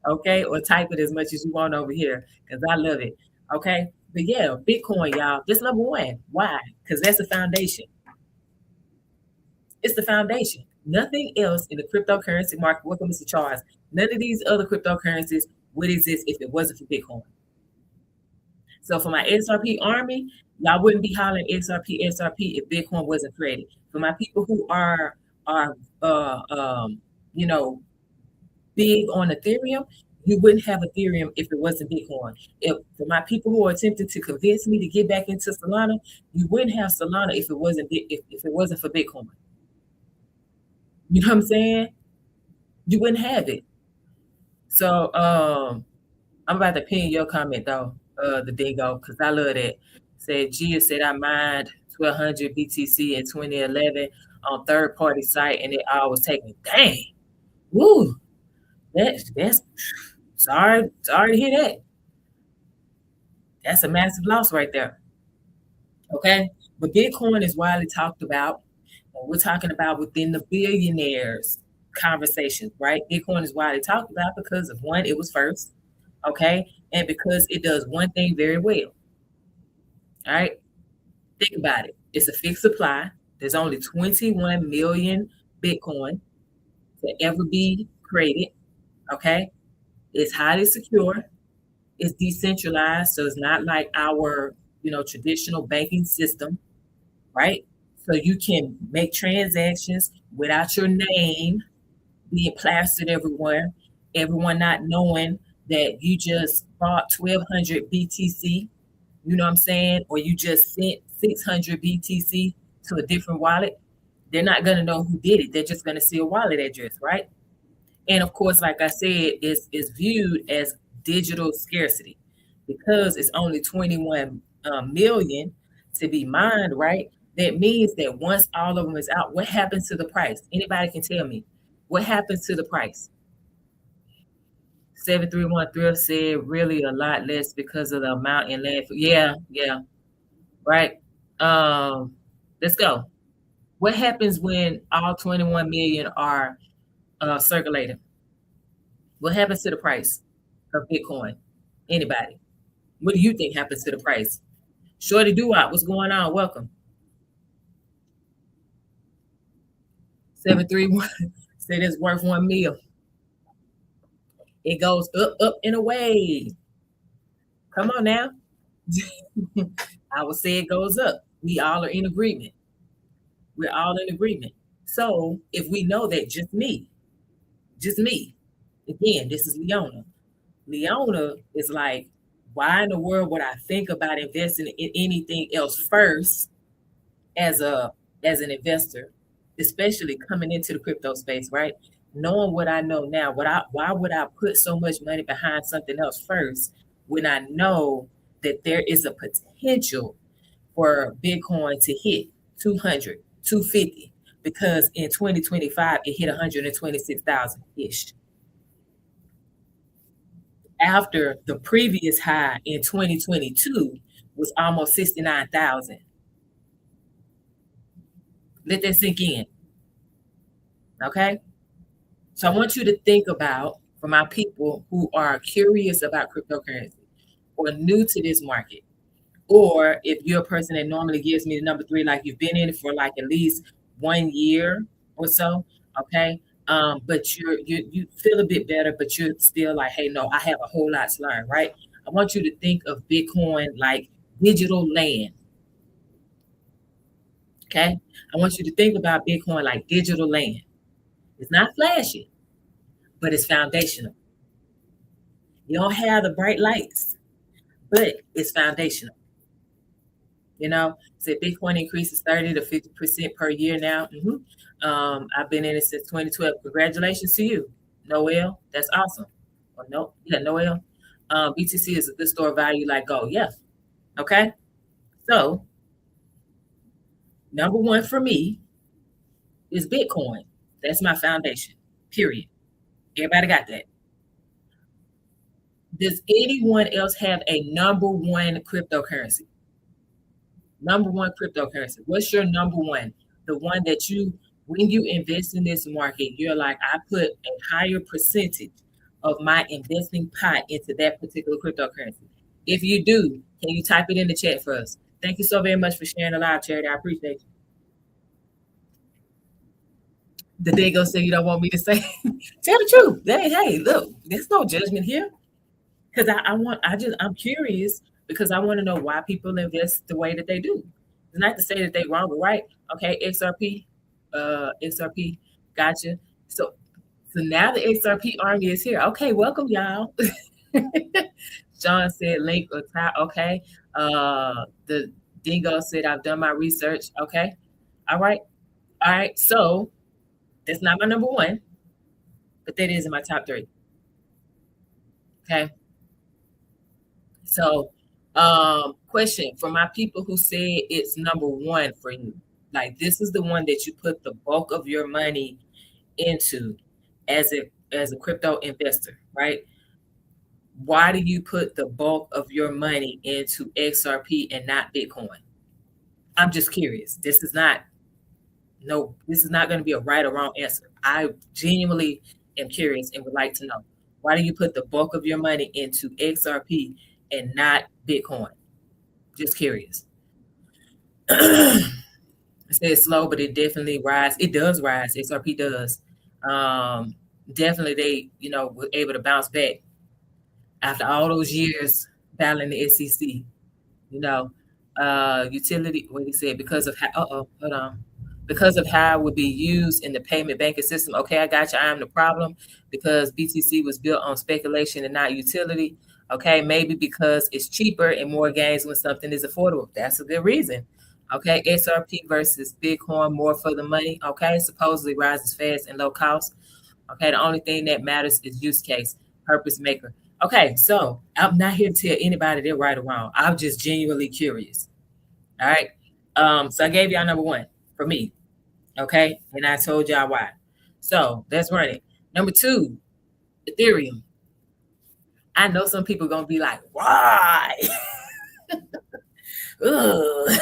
Okay, or type it as much as you want over here because I love it. Okay, but yeah, Bitcoin, y'all. That's number one. Why? Because that's the foundation. It's the foundation. Nothing else in the cryptocurrency market. Welcome, Mr. Charles. None of these other cryptocurrencies would exist if it wasn't for Bitcoin. So for my XRP army, y'all wouldn't be hollering XRP if Bitcoin wasn't created. For my people who are you know big on Ethereum, you wouldn't have Ethereum if it wasn't Bitcoin. If for my people who are attempting to convince me to get back into Solana, you wouldn't have Solana if it wasn't for Bitcoin. You know what I'm saying? You wouldn't have it. So I'm about to pin your comment though, the dingo, because I love that. Said Gia said I mined 1200 BTC in 2011 on third party site and it all was taken. Dang, woo, that's sorry to hear that. That's a massive loss right there. Okay. But Bitcoin is widely talked about. And we're talking about within the billionaires conversation, right? Bitcoin is widely talked about because of one, it was first, okay? And because it does one thing very well. All right. Think about it. It's a fixed supply. There's only 21 million Bitcoin to ever be created. Okay. It's highly secure. It's decentralized, so it's not like our, traditional banking system, right? So you can make transactions without your name being plastered everywhere, everyone not knowing that you just bought 1,200 BTC, you know what I'm saying? Or you just sent 600 BTC to a different wallet. They're not going to know who did it. They're just going to see a wallet address, right? And of course, like I said, it's viewed as digital scarcity because it's only 21 million to be mined, right? That means that once all of them is out, what happens to the price? Anybody can tell me what happens to the price? 731 Thrift said really a lot less because of the amount in landfill. Yeah, yeah, right. Um, let's go. What happens when all 21 million are circulated? What happens to the price of Bitcoin? Anybody? What do you think happens to the price? Shorty Doo-Wop, what's going on? Welcome. 731 said it's worth 1 mil. It goes up, up, and away. Come on now. I would say it goes up. We all are in agreement. We're all in agreement. So if we know that just me, again, this is Leona. Leona is like, why in the world would I think about investing in anything else first as an investor, especially coming into the crypto space, right? Knowing what I know now, why would I put so much money behind something else first when I know that there is a potential for Bitcoin to hit 200, 250, because in 2025 it hit 126,000 ish. After the previous high in 2022 was almost 69,000. Let that sink in. Okay. So I want you to think about, for my people who are curious about cryptocurrency or new to this market, or if you're a person that normally gives me the number 3, like you've been in it for like at least 1 year or so, okay? But you feel a bit better, but you're still like, hey, no, I have a whole lot to learn, right? I want you to think of Bitcoin like digital land. Okay. I want you to think about Bitcoin like digital land. It's not flashy, but it's foundational. You don't have the bright lights, but it's foundational. So Bitcoin increases 30 to 50% per year now. I've been in it since 2012. Congratulations to you, Noel. That's awesome. Or no, yeah, Noel. BTC is a good store of value like gold. Yeah. Okay. So number one for me is Bitcoin. That's my foundation. Period. Everybody got that. Does anyone else have a number one cryptocurrency? Number one cryptocurrency. What's your number one? The one that when you invest in this market, you're like, I put a higher percentage of my investing pot into that particular cryptocurrency. If you do, can you type it in the chat for us? Thank you so very much for sharing the live, Charity. I appreciate you. The Dago said you don't want me to say. Tell the truth. Hey, look, there's no judgment here. Because I'm curious because I want to know why people invest the way that they do. It's not to say that they wrong or right. Okay, XRP, gotcha. So now the XRP army is here. Okay, welcome y'all. Sean said link or tie. Okay. The Dingo said I've done my research. Okay. All right. So that's not my number one, but that is in my top 3. Okay. So, question for my people who say it's number one for you. Like this is the one that you put the bulk of your money into as a crypto investor, right? Why do you put the bulk of your money into XRP and not Bitcoin? I'm just curious. This is not going to be a right or wrong answer. I genuinely am curious and would like to know, why do you put the bulk of your money into XRP and not Bitcoin? Just curious. It says slow, but it definitely rise. It does rise. XRP does. Definitely they, were able to bounce back. after all those years battling the SEC. You know, utility, what he said, because of how, hold on, because of how it would be used in the payment banking system. Okay, I got you. I am the problem because BTC was built on speculation and not utility. Okay, maybe because it's cheaper and more gains when something is affordable. That's a good reason. Okay, XRP versus Bitcoin, more for the money. Okay, supposedly rises fast and low cost. Okay, the only thing that matters is use case, purpose maker. Okay, so I'm not here to tell anybody they're right or wrong. I'm just genuinely curious. All right. So I gave y'all number one for me. Okay. And I told y'all why. So let's run it. Number two, Ethereum. I know some people gonna be like, why? Ugh.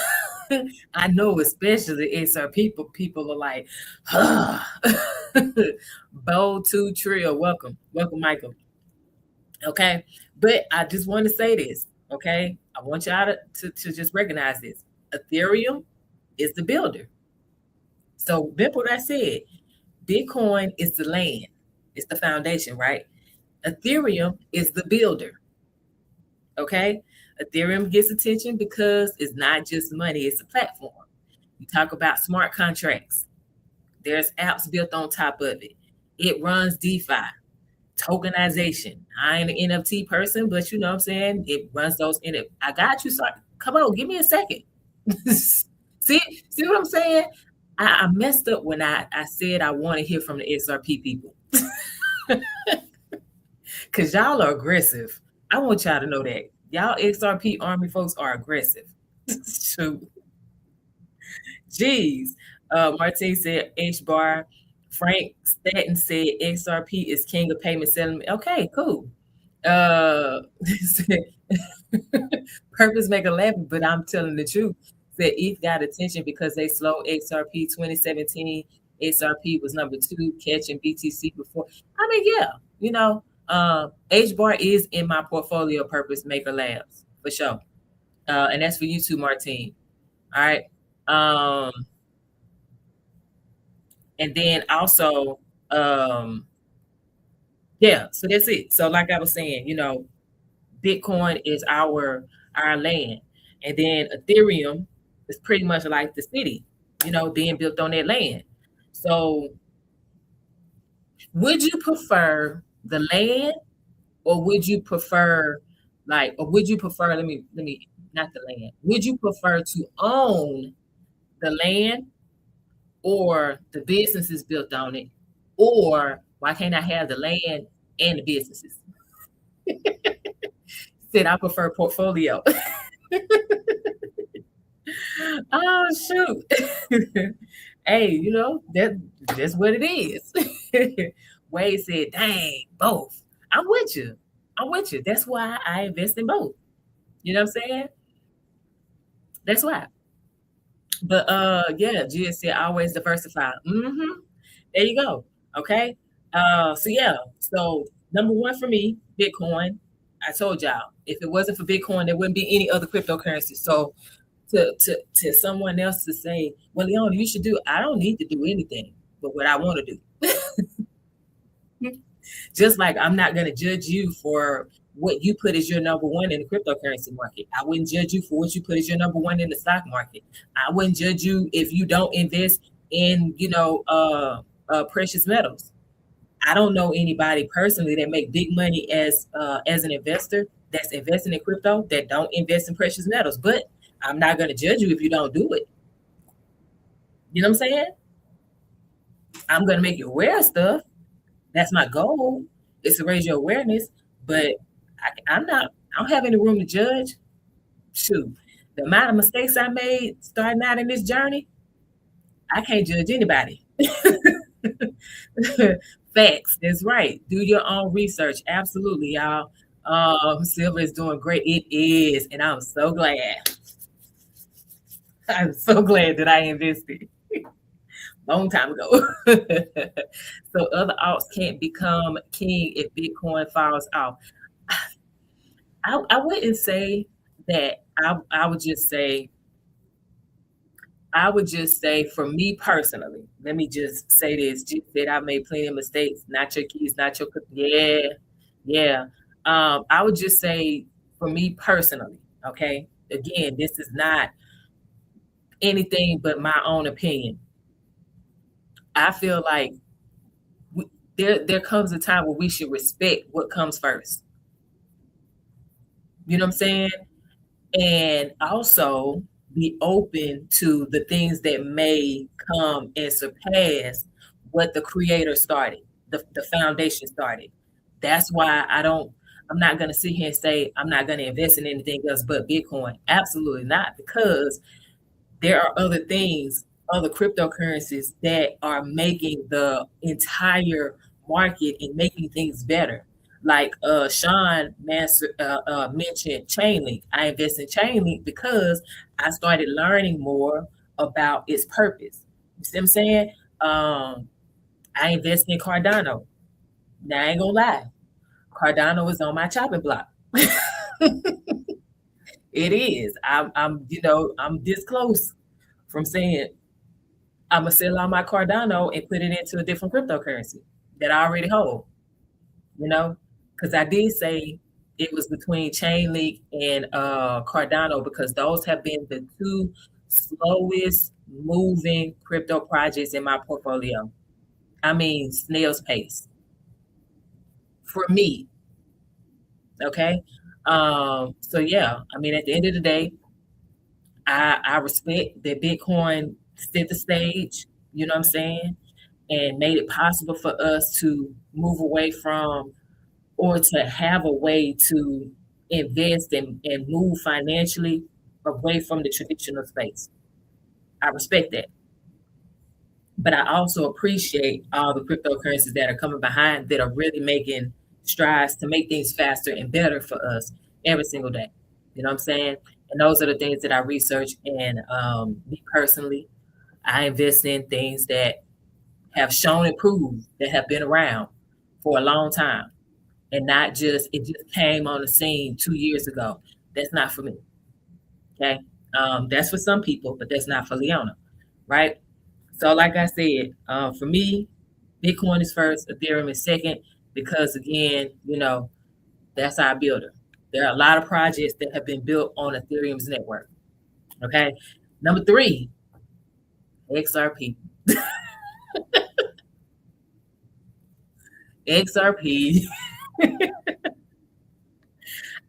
I know, especially XR people are like, bold two trill. Welcome. Welcome, Michael. Okay. But I just want to say this. Okay. I want y'all to just recognize this. Ethereum is the builder. So remember what I said. Bitcoin is the land. It's the foundation, right? Ethereum is the builder. Okay. Ethereum gets attention because it's not just money, it's a platform. You talk about smart contracts. There's apps built on top of it. It runs DeFi, tokenization. I ain't an NFT person, but you know what I'm saying? It runs those in it. I got you. So come on, give me a second. see what I'm saying? I messed up when I said I want to hear from the XRP people. Because y'all are aggressive. I want y'all to know that. Y'all XRP Army folks are aggressive. Shoot. Jeez. Martin said H bar. Frank Staten said XRP is king of payment settlement. Okay, cool. Purpose make a laugh, but I'm telling the truth. Said ETH got attention because they slowed XRP 2017. XRP was number 2, catching BTC before. I mean, yeah, you know, H bar is in my portfolio. Purpose Maker Labs for sure, and that's for you too, Martine. All right, and then also, yeah. So that's it. So like I was saying, you know, Bitcoin is our land, and then Ethereum is pretty much like the city, you know, being built on that land. So, would you prefer the land, or would you prefer or would you prefer? Let me not the land. Would you prefer to own the land or the businesses built on it, or why can't I have the land and the businesses? Said I prefer portfolio. Oh shoot. Hey, you know, that's what it is. Wade said, dang, both. I'm with you. I'm with you. That's why I invest in both. You know what I'm saying? That's why. But yeah, Gia said always diversify. Mm-hmm. There you go. Okay. So yeah, so number one for me, Bitcoin. I told y'all, if it wasn't for Bitcoin, there wouldn't be any other cryptocurrency. So to someone else to say, well, Leon, you should do, I don't need to do anything but what I want to do. Just like I'm not going to judge you for what you put as your number one in the cryptocurrency market. I wouldn't judge you for what you put as your number one in the stock market. I wouldn't judge you if you don't invest in, you know, precious metals. I don't know anybody personally that make big money as an investor that's investing in crypto that don't invest in precious metals. But I'm not going to judge you if you don't do it. You know what I'm saying? I'm going to make you aware of stuff. That's my goal, is to raise your awareness. But I'm not. I don't have any room to judge. Shoot, the amount of mistakes I made starting out in this journey, I can't judge anybody. Facts. That's right. Do your own research. Absolutely, y'all. Silver is doing great. It is, and I'm so glad. I'm so glad that I invested long time ago. So other alts can't become king if Bitcoin falls off. I wouldn't say that. I would just say, for me personally, let me just say this. Just that I made plenty of mistakes. Not your keys, not your, yeah, yeah. I would just say for me personally, okay, again, this is not anything but my own opinion. I feel like we, there comes a time where we should respect what comes first. You know what I'm saying? And also be open to the things that may come and surpass what the creator started, the foundation started. That's why I'm not going to sit here and say I'm not going to invest in anything else but Bitcoin. Absolutely not, because there are other things, other cryptocurrencies that are making the entire market and making things better. Like Sean mentioned Chainlink. I invest in Chainlink because I started learning more about its purpose. You see what I'm saying? Um, I invest in Cardano. Now I ain't gonna lie, Cardano is on my chopping block. It is. I'm this close from saying I'm gonna sell all my Cardano and put it into a different cryptocurrency that I already hold. You know, because I did say it was between Chainlink and Cardano because those have been the two slowest moving crypto projects in my portfolio. I mean, snail's pace for me. Okay. So yeah, I mean, at the end of the day, I respect that Bitcoin set the stage. You know what I'm saying? And made it possible for us to move away from or to have a way to invest and move financially away from the traditional space. I respect that. But I also appreciate all the cryptocurrencies that are coming behind that are really making strides to make things faster and better for us every single day. You know what I'm saying? And those are the things that I research. And me personally, I invest in things that have shown and proved that have been around for a long time and not just it just came on the scene 2 years ago. That's not for me. Okay. That's for some people, but that's not for Leona. Right. So, like I said, for me, Bitcoin is first, Ethereum is second, because again, that's our builder. There are a lot of projects that have been built on Ethereum's network. Okay. Number three, XRP. XRP.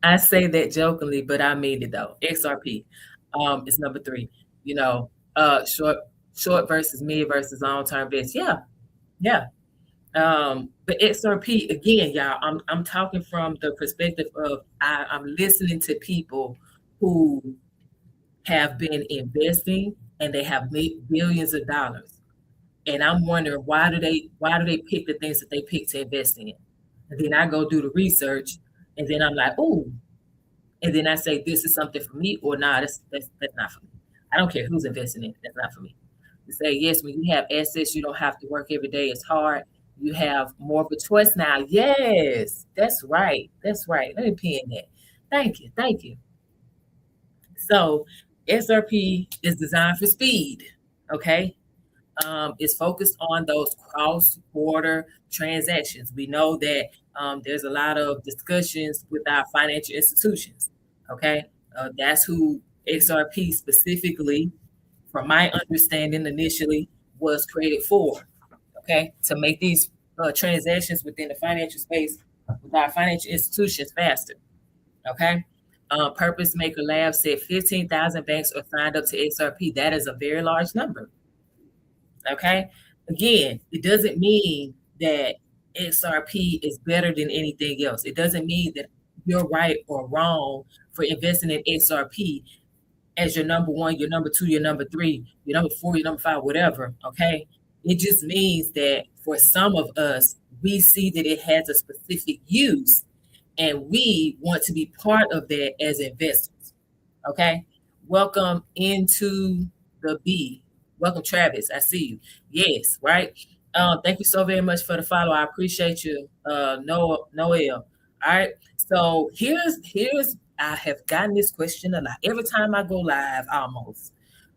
I say that jokingly, but I mean it though. XRP is number three. You know, short versus mid versus long term bets. Yeah, yeah. But XRP again, y'all. I'm talking from the perspective of I'm listening to people who have been investing and they have made billions of dollars, and I'm wondering why do they pick the things that they pick to invest in, and then I go do the research, and then I'm like, oh, and then I say this is something for me or nah, that's not for me. I don't care who's investing in it. That's not for me. To say yes, when you have assets, you don't have to work every day. It's hard. You have more of a choice now. Yes, that's right. That's right. Let me pin that. Thank you. Thank you. So SRP is designed for speed. Okay. Is focused on those cross-border transactions. We know that there's a lot of discussions with our financial institutions. Okay, that's who XRP specifically, from my understanding, initially was created for. Okay, to make these transactions within the financial space with our financial institutions faster. Okay. Purpose Maker Lab said 15,000 banks are signed up to XRP. That is a very large number. Okay. Again, it doesn't mean that XRP is better than anything else. It doesn't mean that you're right or wrong for investing in XRP as your number one, your number two, your number three, your number four, your number five, whatever. Okay. It just means that for some of us, we see that it has a specific use and we want to be part of that as investors. Okay. Welcome into the B. Welcome, Travis. I see you. Yes, right. Thank you so very much for the follow. I appreciate you, Noel. All right. So here's I have gotten this question a lot. Every time I go live, almost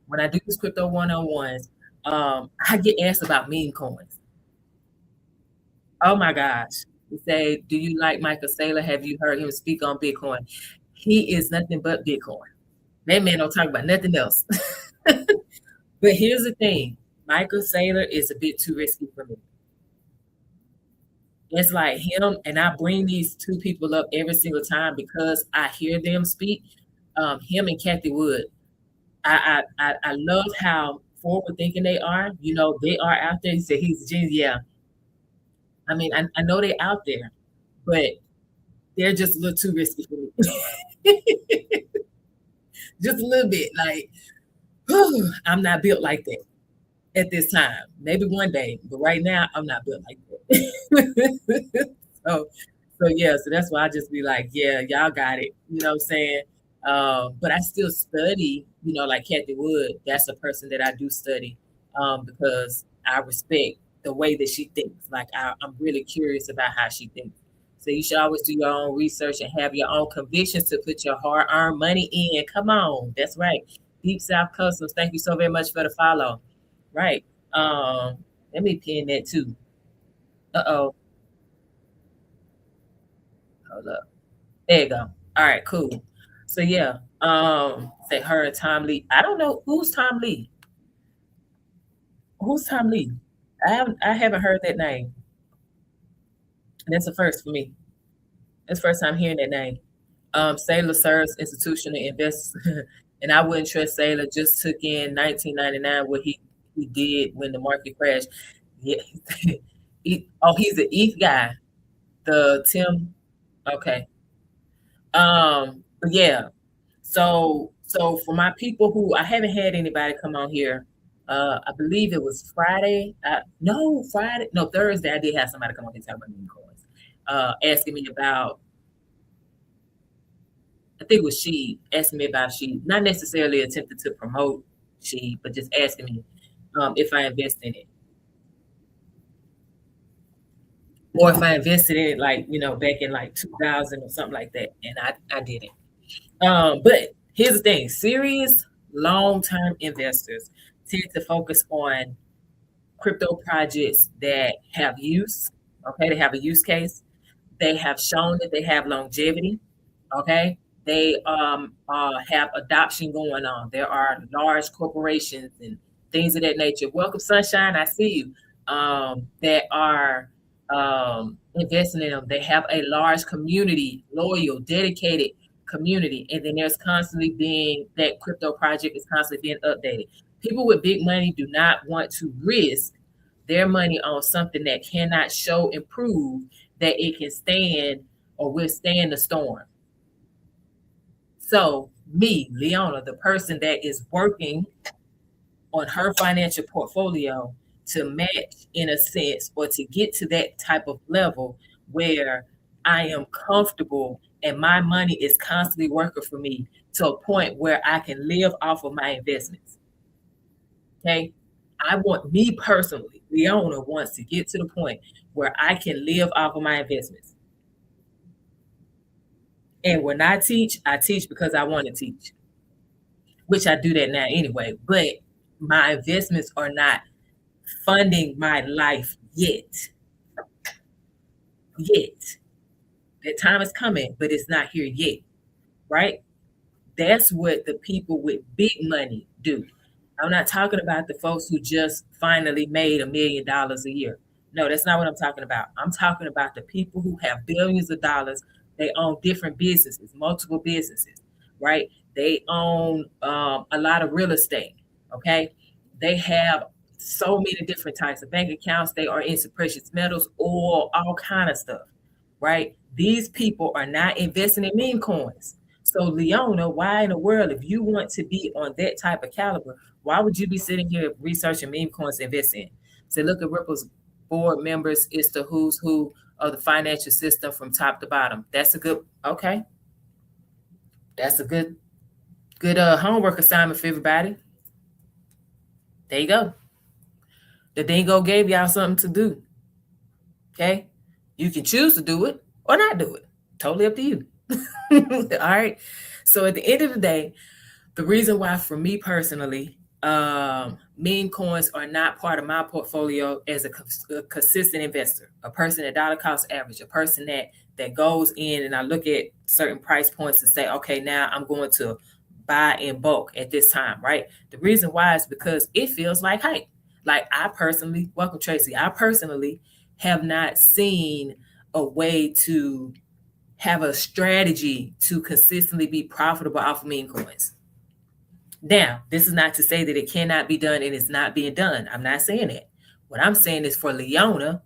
when I do this crypto one-on-ones, I get asked about meme coins. Oh my gosh. He say, "Do you like Michael Saylor? Have you heard him speak on Bitcoin?" He is nothing but Bitcoin. That man don't talk about nothing else. But here's the thing, Michael Saylor is a bit too risky for me. It's like him, and I bring these two people up every single time because I hear them speak. Him and Kathy Wood. I love how forward thinking they are. You know, they are out there. He said he's a genius. Yeah. I mean, I know they're out there, but they're just a little too risky for me. Just a little bit. Like, whew, I'm not built like that at this time. Maybe one day, but right now I'm not built like that. so so yeah, so that's why I just be like, yeah, y'all got it. You know what I'm saying? But I still study, you know, like Kathy Wood, that's a person that I do study because I respect the way that she thinks. Like I'm really curious about how she thinks. So you should always do your own research and have your own convictions to put your hard-earned money in. Come on, that's right. Deep South Customs, thank you so very much for the follow. Right. Let me pin that too. Uh-oh. Hold up. There you go. All right, cool. So yeah, say her and Tom Lee. I don't know who's Tom Lee. Who's Tom Lee? I haven't heard that name. That's the first for me. That's the first time hearing that name. Sailor serves institutional investors, and I wouldn't trust Sailor. Just took in 1999 what he did when the market crashed. Yeah, he's the ETH guy. The Tim. Okay. But yeah. So for my people who I haven't had anybody come on here, I believe it was Friday. No, Friday, no, Thursday. I did have somebody come on here talk about meme coins, asking me about. I think it was she asking me about she, not necessarily attempted to promote she, but just asking me if I invest in it or if I invested in it, like back in like 2000 or something like that, and I didn't. But here's the thing: serious long-term investors tend to focus on crypto projects that have use. Okay, they have a use case. They have shown that they have longevity. Okay, they have adoption going on. There are large corporations and things of that nature. Welcome, Sunshine. I see you. That are investing in them. They have a large community, loyal, dedicated community, and then there's constantly being that crypto project is constantly being updated. People with big money do not want to risk their money on something that cannot show and prove that it can stand or withstand the storm. So me, Leona, the person that is working on her financial portfolio to match in a sense or to get to that type of level where I am comfortable and my money is constantly working for me to a point where I can live off of my investments. Okay. I want me personally, Leona wants to get to the point where I can live off of my investments. And when I teach because I want to teach, which I do that now anyway. But my investments are not funding my life yet. Yet. That time is coming, but it's not here yet. Right? That's what the people with big money do. I'm not talking about the folks who just finally made $1 million a year. No, that's not what I'm talking about. I'm talking about the people who have billions of dollars. They own different businesses, multiple businesses, right? They own a lot of real estate. Okay, they have so many different types of bank accounts. They are into precious metals, oil, all kind of stuff, right? These people are not investing in meme coins. So Leona, why in the world, if you want to be on that type of caliber, why would you be sitting here researching meme coins to invest in? So look at Ripple's board members. It's the who's who of the financial system from top to bottom. That's a good, okay. That's a good homework assignment for everybody. There you go. The dingo gave y'all something to do. Okay. You can choose to do it or not do it. Totally up to you. All right. So at the end of the day, the reason why for me personally, Meme coins are not part of my portfolio as a consistent investor, a person that dollar cost average, a person that goes in and I look at certain price points and say, okay, now I'm going to buy in bulk at this time, right? The reason why is because it feels like hype. Like I personally, welcome Tracy, I personally have not seen a way to have a strategy to consistently be profitable off of meme coins. Now, this is not to say that it cannot be done and it's not being done. I'm not saying that. What I'm saying is for Leona,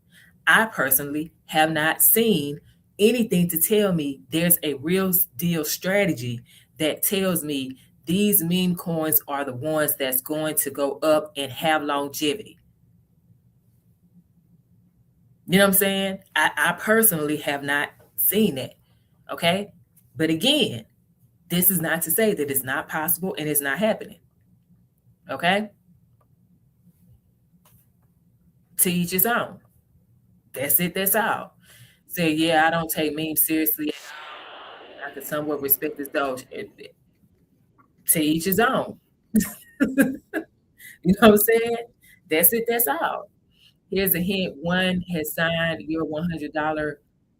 I personally have not seen anything to tell me there's a real deal strategy that tells me these meme coins are the ones that's going to go up and have longevity. You know what I'm saying? I personally have not seen that. Okay. But again, this is not to say that it's not possible and it's not happening. Okay. To each his own. That's it. That's all. Say, yeah, I don't take memes seriously. I can somewhat respect this Doge. To each his own. You know what I'm saying? That's it. That's all. Here's a hint. One has signed your $100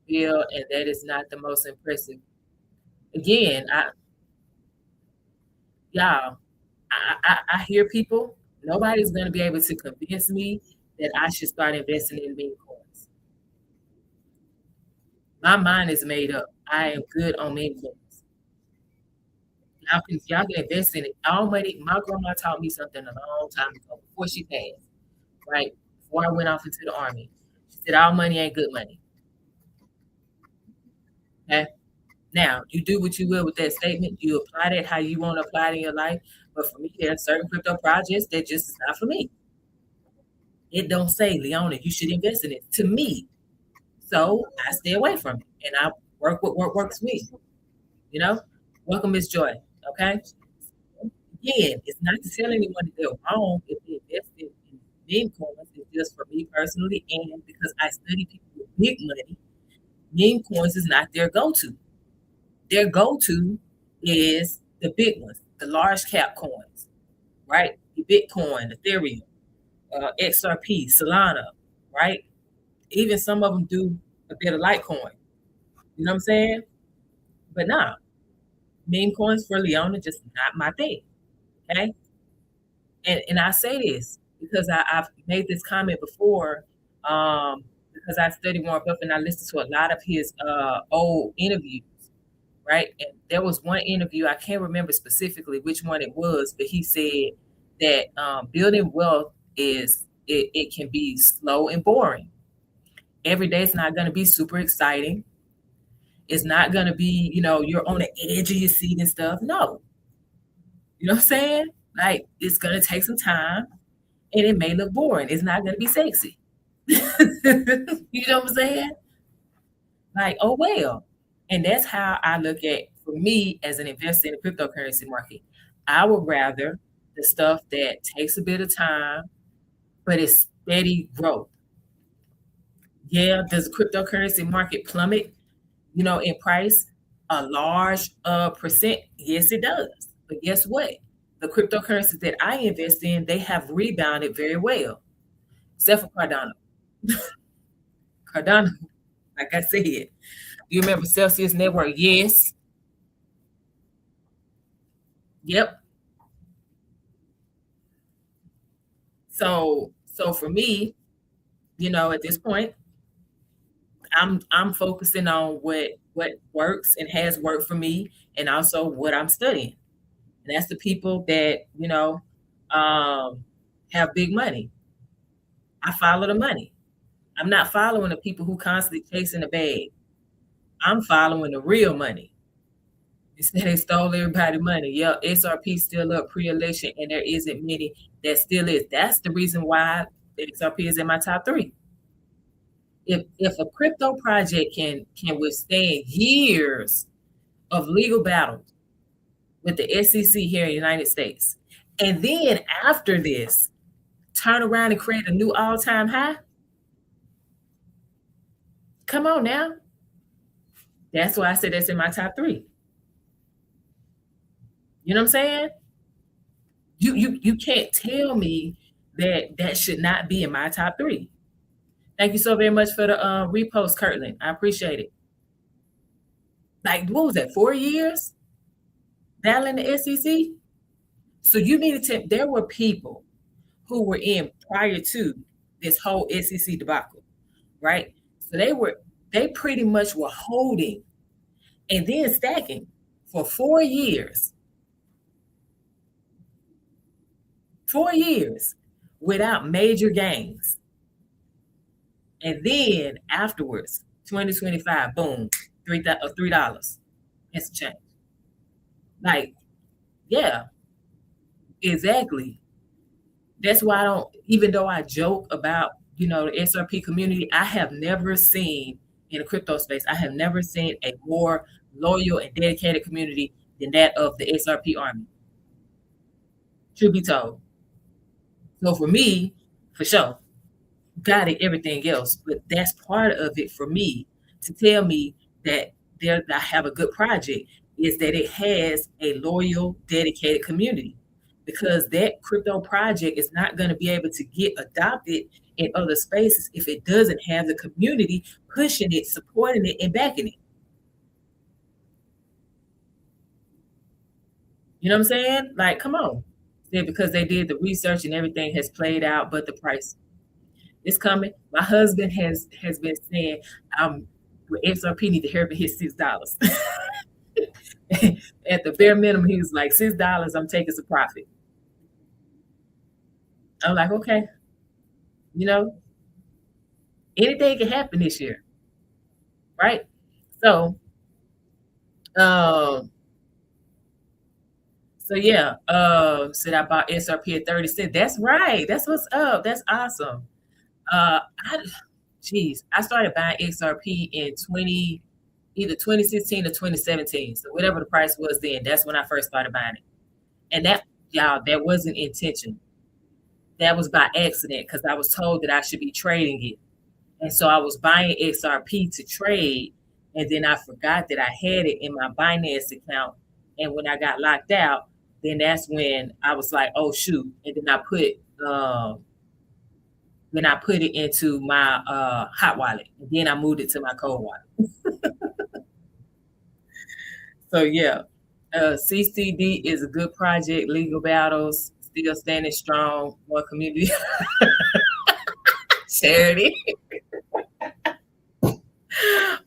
bill, and that is not the most impressive. Again, y'all, I hear people. Nobody's going to be able to convince me that I should start investing in meme coins. My mind is made up. I am good on meme coins. Y'all can invest in it. All money. My grandma taught me something a long time ago before she passed. Right before I went off into the army, she said, "All money ain't good money." Okay. Now you do what you will with that statement. You apply that how you want to apply it in your life. But for me, there are certain crypto projects that just is not for me. It don't say, Leona, you should invest in it. To me, so I stay away from it, and I work with what works for me. You know, welcome, Miss Joy. Okay. Again, it's not to tell anyone that they're wrong if they invested in meme coins. It's just for me personally, and because I study people with big money, meme coins is not their go-to. Their go-to is the big ones, the large cap coins, right? The Bitcoin, Ethereum, XRP, Solana, right? Even some of them do a bit of Litecoin. You know what I'm saying? But nah, meme coins for Leona just not my thing. Okay. And I say this because I've made this comment before, because I study Warren Buffett and I listened to a lot of his old interviews, right? And there was one interview, I can't remember specifically which one it was, but he said that building wealth it can be slow and boring. Every day it's not going to be super exciting. It's not going to be, you're on the edge of your seat and stuff. No, you know what I'm saying? Like it's going to take some time and it may look boring. It's not going to be sexy. You know what I'm saying? Like, oh well. And that's how I look at, for me as an investor in the cryptocurrency market. I would rather the stuff that takes a bit of time, but it's steady growth. Yeah, does the cryptocurrency market plummet, in price a large percent? Yes, it does. But guess what? The cryptocurrencies that I invest in, they have rebounded very well, except for Cardano. Cardano, like I said, you remember Celsius Network? Yes. Yep. So for me, at this point, I'm focusing on what works and has worked for me, and also what I'm studying. And that's the people that um, have big money. I follow the money. I'm not following the people who constantly chasing the bag. I'm following the real money. Instead, they stole everybody's money. Yeah, XRP still up pre-election, and there isn't many that still is. That's the reason why XRP is in my top three. If a crypto project can withstand years of legal battles with the SEC here in the United States, and then after this, turn around and create a new all-time high, come on now. That's why I said that's in my top three. You know what I'm saying? You can't tell me that that should not be in my top three. Thank you so very much for the repost, Kirtland. I appreciate it. Like, what was that, 4 years battling the SEC? So you needed to, there were people who were in prior to this whole SEC debacle, right? So they pretty much were holding and then stacking for 4 years, 4 years without major gains. And then afterwards, 2025, boom, $3. It's a change. Like, yeah, exactly. That's why I don't, even though I joke about, the SRP community, I have never seen in the crypto space, I have never seen a more loyal and dedicated community than that of the SRP army. Truth be told. So for me, for sure, got it, everything else. But that's part of it for me to tell me that I have a good project is that it has a loyal, dedicated community. Because that crypto project is not going to be able to get adopted in other spaces if it doesn't have the community pushing it, supporting it, and backing it. You know what I'm saying? Like, come on. Yeah, because they did the research and everything has played out, but the price is coming. My husband has been saying, XRP need to hurry hit $6. At the bare minimum, he was like, $6, I'm taking some profit. I'm like, okay, you know, anything can happen this year, right? So, um, so yeah, said I bought SRP at 30 cents. That's right. That's what's up. That's awesome. I, geez, I started buying XRP in either 2016 or 2017. So whatever the price was then, that's when I first started buying it. And that, y'all, that wasn't intention. That was by accident because I was told that I should be trading it. And so I was buying XRP to trade, and then I forgot that I had it in my Binance account. And when I got locked out, then that's when I was like, "Oh shoot!" And then I put it into my hot wallet, and then I moved it to my cold wallet. So yeah, CCD is a good project. Legal battles still standing strong. More community charity.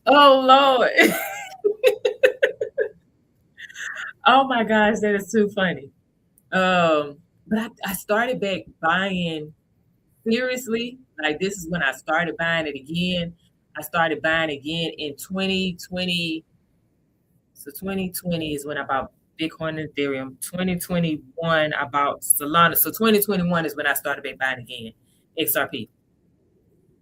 Oh Lord. Oh my gosh, that is too funny. But I started back buying seriously. Like this is when I started buying it again. I started buying again in 2020. So 2020 is when I bought Bitcoin and Ethereum. 2021, I bought Solana. So 2021 is when I started back buying again, XRP.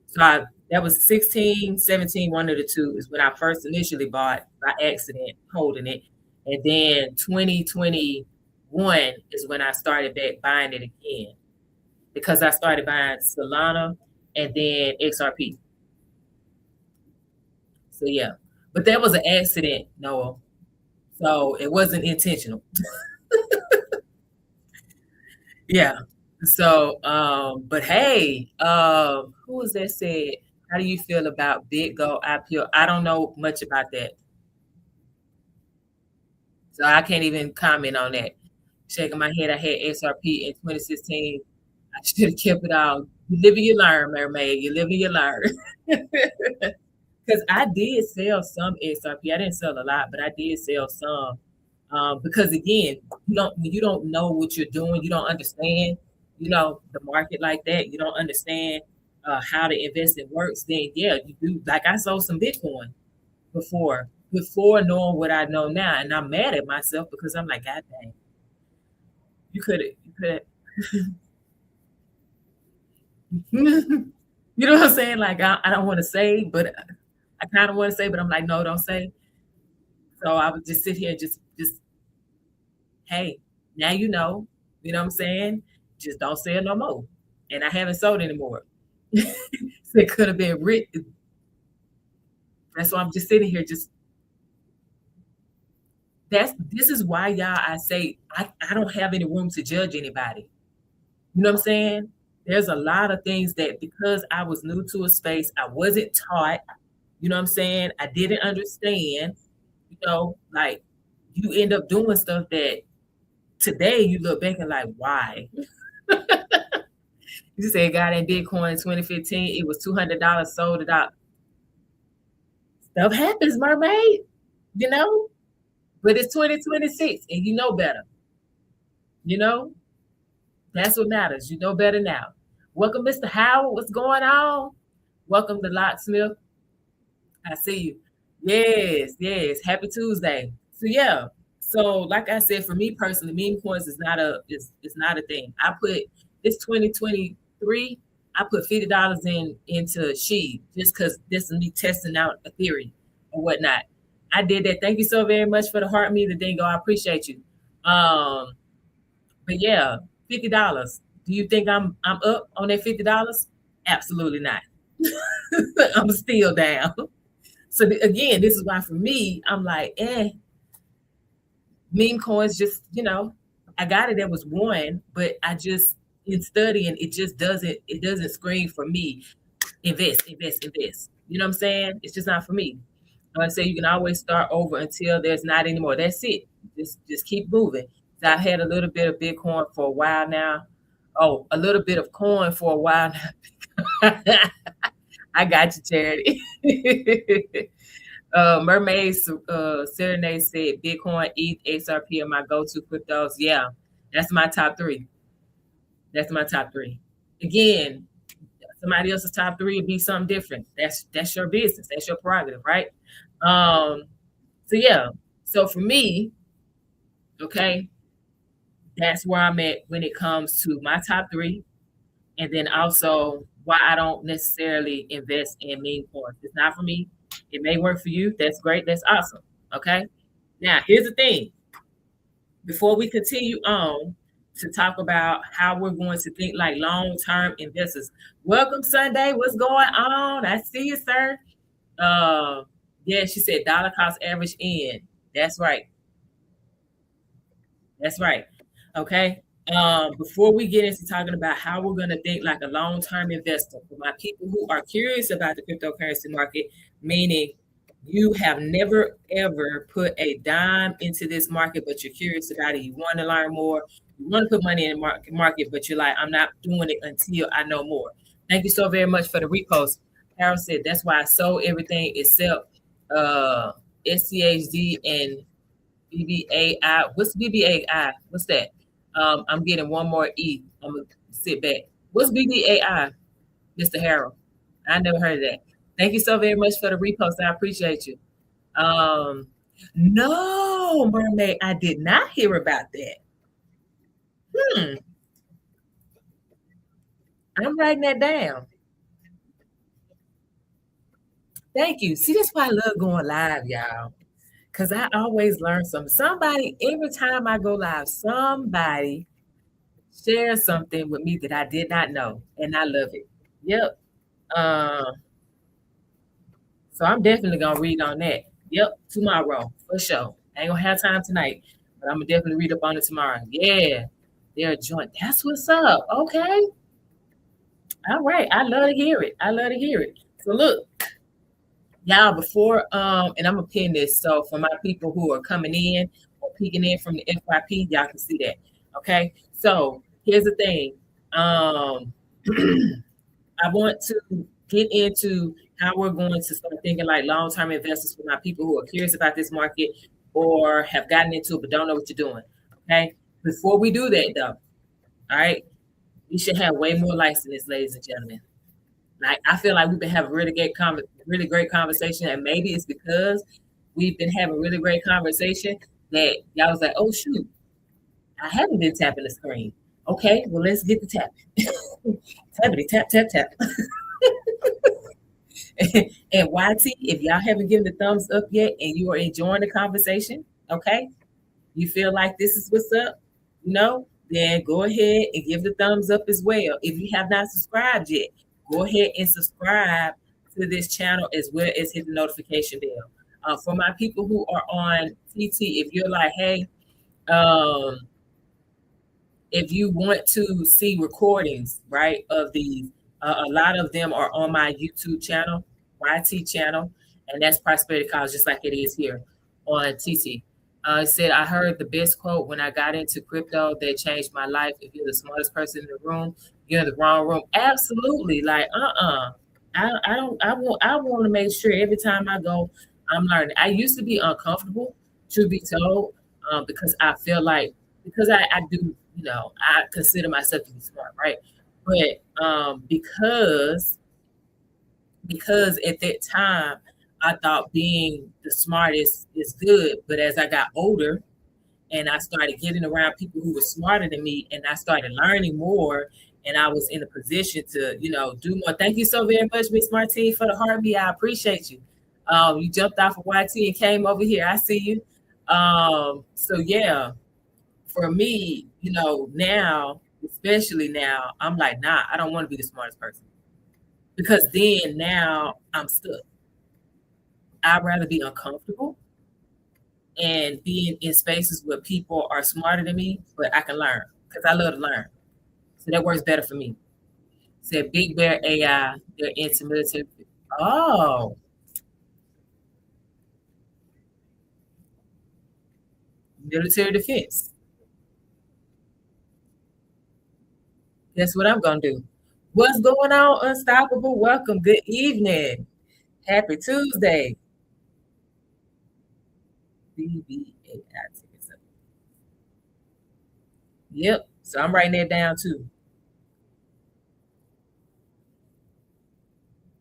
So that was 16, 17, one of the two is when I first initially bought by accident, holding it. And then 2021 is when I started back buying it again because I started buying Solana and then XRP. So yeah, but that was an accident, Noah. So it wasn't intentional. Yeah. So, but hey, who was that said? How do you feel about Big Go IPO? I don't know much about that. So I can't even comment on that. Shaking my head, I had XRP in 2016. I should have kept it all. You live and you learn, mermaid. You live and you learn. Because I did sell some XRP. I didn't sell a lot, but I did sell some. Because again, you don't know what you're doing, you don't understand, the market like that. You don't understand how the investing works. Then yeah, you do. Like I sold some Bitcoin before knowing what I know now, and I'm mad at myself because I'm like, God dang, you could you know what I'm saying? Like I don't want to say, but I kind of want to say, but I'm like, no, don't say. So I would just sit here and just hey, now you know what I'm saying? Just don't sell no more. And I haven't sold anymore. So it could have been written. That's why I'm just sitting here, this is why y'all I say I don't have any room to judge anybody. You know what I'm saying? There's a lot of things that because I was new to a space, I wasn't taught, you know what I'm saying? I didn't understand, like you end up doing stuff that today you look back and like, why? You said got in Bitcoin in 2015, it was $200, sold it out. Stuff happens, mermaid, you know? But it's 2026 and you know better. You know? That's what matters. You know better now. Welcome, Mr. Howard. What's going on? Welcome to Locksmith. I see you. Yes, yes. Happy Tuesday. So yeah. So like I said, for me personally, meme coins is not a thing. I put this 2023, I put $50 into She just because this is me testing out Ethereum or whatnot. I did that. Thank you so very much for the heart meter, Dingo. I appreciate you. But yeah, $50. Do you think I'm up on that $50? Absolutely not. I'm still down. So again, this is why for me, I'm like, meme coins just, I got it. That was one, but I just in studying, it doesn't scream for me. Invest. You know what I'm saying? It's just not for me. Like I say, you can always start over until there's not anymore. That's it. Just keep moving. So I've had a little bit of Bitcoin for a while now. Oh, a little bit of coin for a while now. I got you, Charity. Mermaid Serenade said Bitcoin, ETH, XRP are my go-to cryptos. Yeah, that's my top three. That's my top three. Again, somebody else's top three would be something different. That's your business. That's your prerogative, right? So yeah. So for me, okay, that's where I'm at when it comes to my top three. And then also why I don't necessarily invest in meme coins. It's not for me. It may work for you. That's great. That's awesome. Okay. Now, here's the thing. Before we continue on to talk about how we're going to think like long-term investors. Welcome, Sunday. What's going on? I see you, sir. Yeah, she said dollar cost average in. That's right. That's right. Okay. Before we get into talking about how we're going to think like a long-term investor, for my people who are curious about the cryptocurrency market, meaning you have never ever put a dime into this market, but you're curious about it, you want to learn more, you want to put money in the market, but you're like, I'm not doing it until I know more. Thank you so very much for the repost. Carol said that's why I sold everything except SCHD and BBAI. What's BBAI? What's that? I'm getting one more E. I'm gonna sit back. What's BBAI, Mr. Harold? I never heard of that. Thank you so very much for the repost. I appreciate you. No, Mermaid, I did not hear about that. I'm writing that down. Thank you. See, that's why I love going live, y'all. Because I always learn something. Somebody, every time I go live, somebody shares something with me that I did not know. And I love it. Yep. So I'm definitely gonna read on that. Yep, tomorrow for sure. I ain't gonna have time tonight, but I'm gonna definitely read up on it tomorrow. Yeah, they're joint. That's what's up. Okay. All right. I love to hear it. I love to hear it. So look, y'all, before and I'm gonna pin this so for my people who are coming in or peeking in from the FYP, y'all can see that. Okay. So here's the thing. I want to get into how we're going to start thinking like long-term investors for my people who are curious about this market or have gotten into it but don't know what you're doing. Okay. Before we do that though, all right, we should have way more likes than this, ladies and gentlemen. Like I feel like we've been having really great conversation, and maybe it's because we've been having really great conversation that y'all was like, oh shoot, I haven't been tapping the screen. Okay, well let's get the tapping. Tappity tap tap tap. And YT, if y'all haven't given the thumbs up yet and you are enjoying the conversation, okay, you feel like this is what's up, then go ahead and give the thumbs up as well. If you have not subscribed yet, go ahead and subscribe to this channel as well as hit the notification bell. For my people who are on TT, if you're like, hey, um, if you want to see recordings, right, of these, a lot of them are on my YouTube channel, YT channel, and that's Prosperity College, just like it is here on TT. It said, I heard the best quote when I got into crypto that changed my life. If you're the smartest person in the room, you're in the wrong room. Absolutely. Like, I don't, I want to make sure every time I go, I'm learning. I used to be uncomfortable, to be told, because I feel like, because I do, I consider myself to be smart, right? But because at that time I thought being the smartest is good, but as I got older and I started getting around people who were smarter than me, and I started learning more, and I was in a position to, do more. Thank you so very much, Miss Martine, for the heartbeat. I appreciate you. You jumped off of YT and came over here. I see you. So yeah, for me, now, especially now, I'm like, nah, I don't want to be the smartest person, because then now I'm stuck. I'd rather be uncomfortable and being in spaces where people are smarter than me, but I can learn, because I love to learn. So that works better for me. Said Big Bear AI, they're into military. Oh, military defense. That's what I'm going to do. What's going on, Unstoppable? Welcome. Good evening. Happy Tuesday. BBAI. Yep. So I'm writing that down too.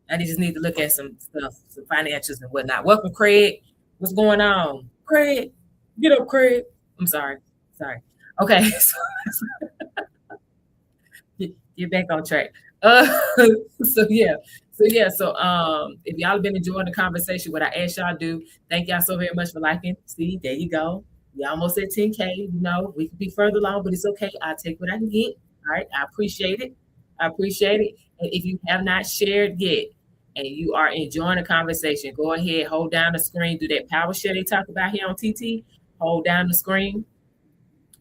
I just need to look at some stuff, some financials and whatnot. Welcome, Craig. What's going on? Craig, get up, Craig. I'm sorry. Sorry. Okay. So get back on track. So yeah. If y'all have been enjoying the conversation, what I asked y'all to do, thank y'all so very much for liking. See, there you go. We almost at 10K. We could be further along, but it's okay. I'll take what I can get. All right. I appreciate it. I appreciate it. And if you have not shared yet and you are enjoying the conversation, go ahead, hold down the screen, do that power share they talk about here on TT. Hold down the screen.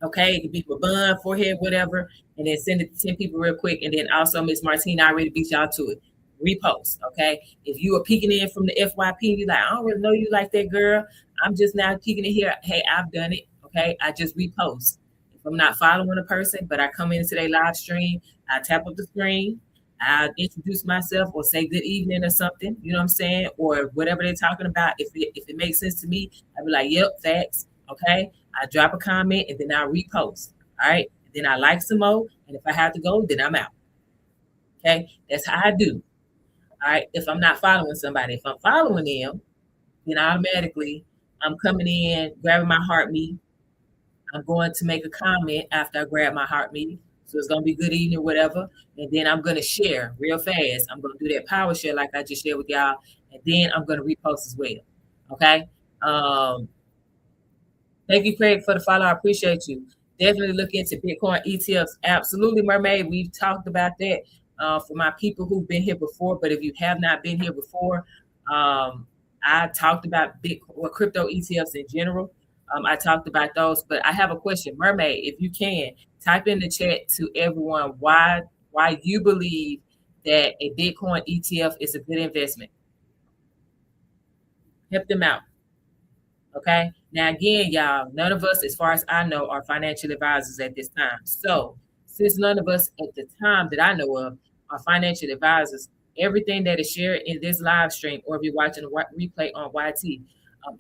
Okay, it could be for bun, forehead, whatever, and then send it to 10 people real quick. And then also, Miss Martina already beat y'all to it. Repost, okay? If you are peeking in from the FYP, you're like, I don't really know you like that, girl. I'm just now peeking in here. Hey, I've done it, okay? I just repost. If I'm not following a person, but I come into their live stream, I tap up the screen, I introduce myself or say good evening or something, you know what I'm saying? Or whatever they're talking about. If it makes sense to me, I'll be like, yep, facts, okay? I drop a comment and then I repost. All right. Then I like some more. And if I have to go, then I'm out. Okay. That's how I do. All right. If I'm not following somebody, if I'm following them, then automatically I'm coming in, grabbing my heartbeat. I'm going to make a comment after I grab my heartbeat. So it's going to be good evening, whatever. And then I'm going to share real fast. I'm going to do that power share like I just shared with y'all. And then I'm going to repost as well. Okay. Thank you, Craig, for the follow. I appreciate you. Definitely look into Bitcoin ETFs. Absolutely, Mermaid. We've talked about that for my people who've been here before. But if you have not been here before, I talked about crypto ETFs in general. I talked about those. But I have a question, Mermaid. If you can, type in the chat to everyone why you believe that a Bitcoin ETF is a good investment. Help them out. Okay. Now, again, y'all, none of us, as far as I know, are financial advisors at this time. So, since none of us at the time that I know of are financial advisors, everything that is shared in this live stream, or if you're watching a replay on YT,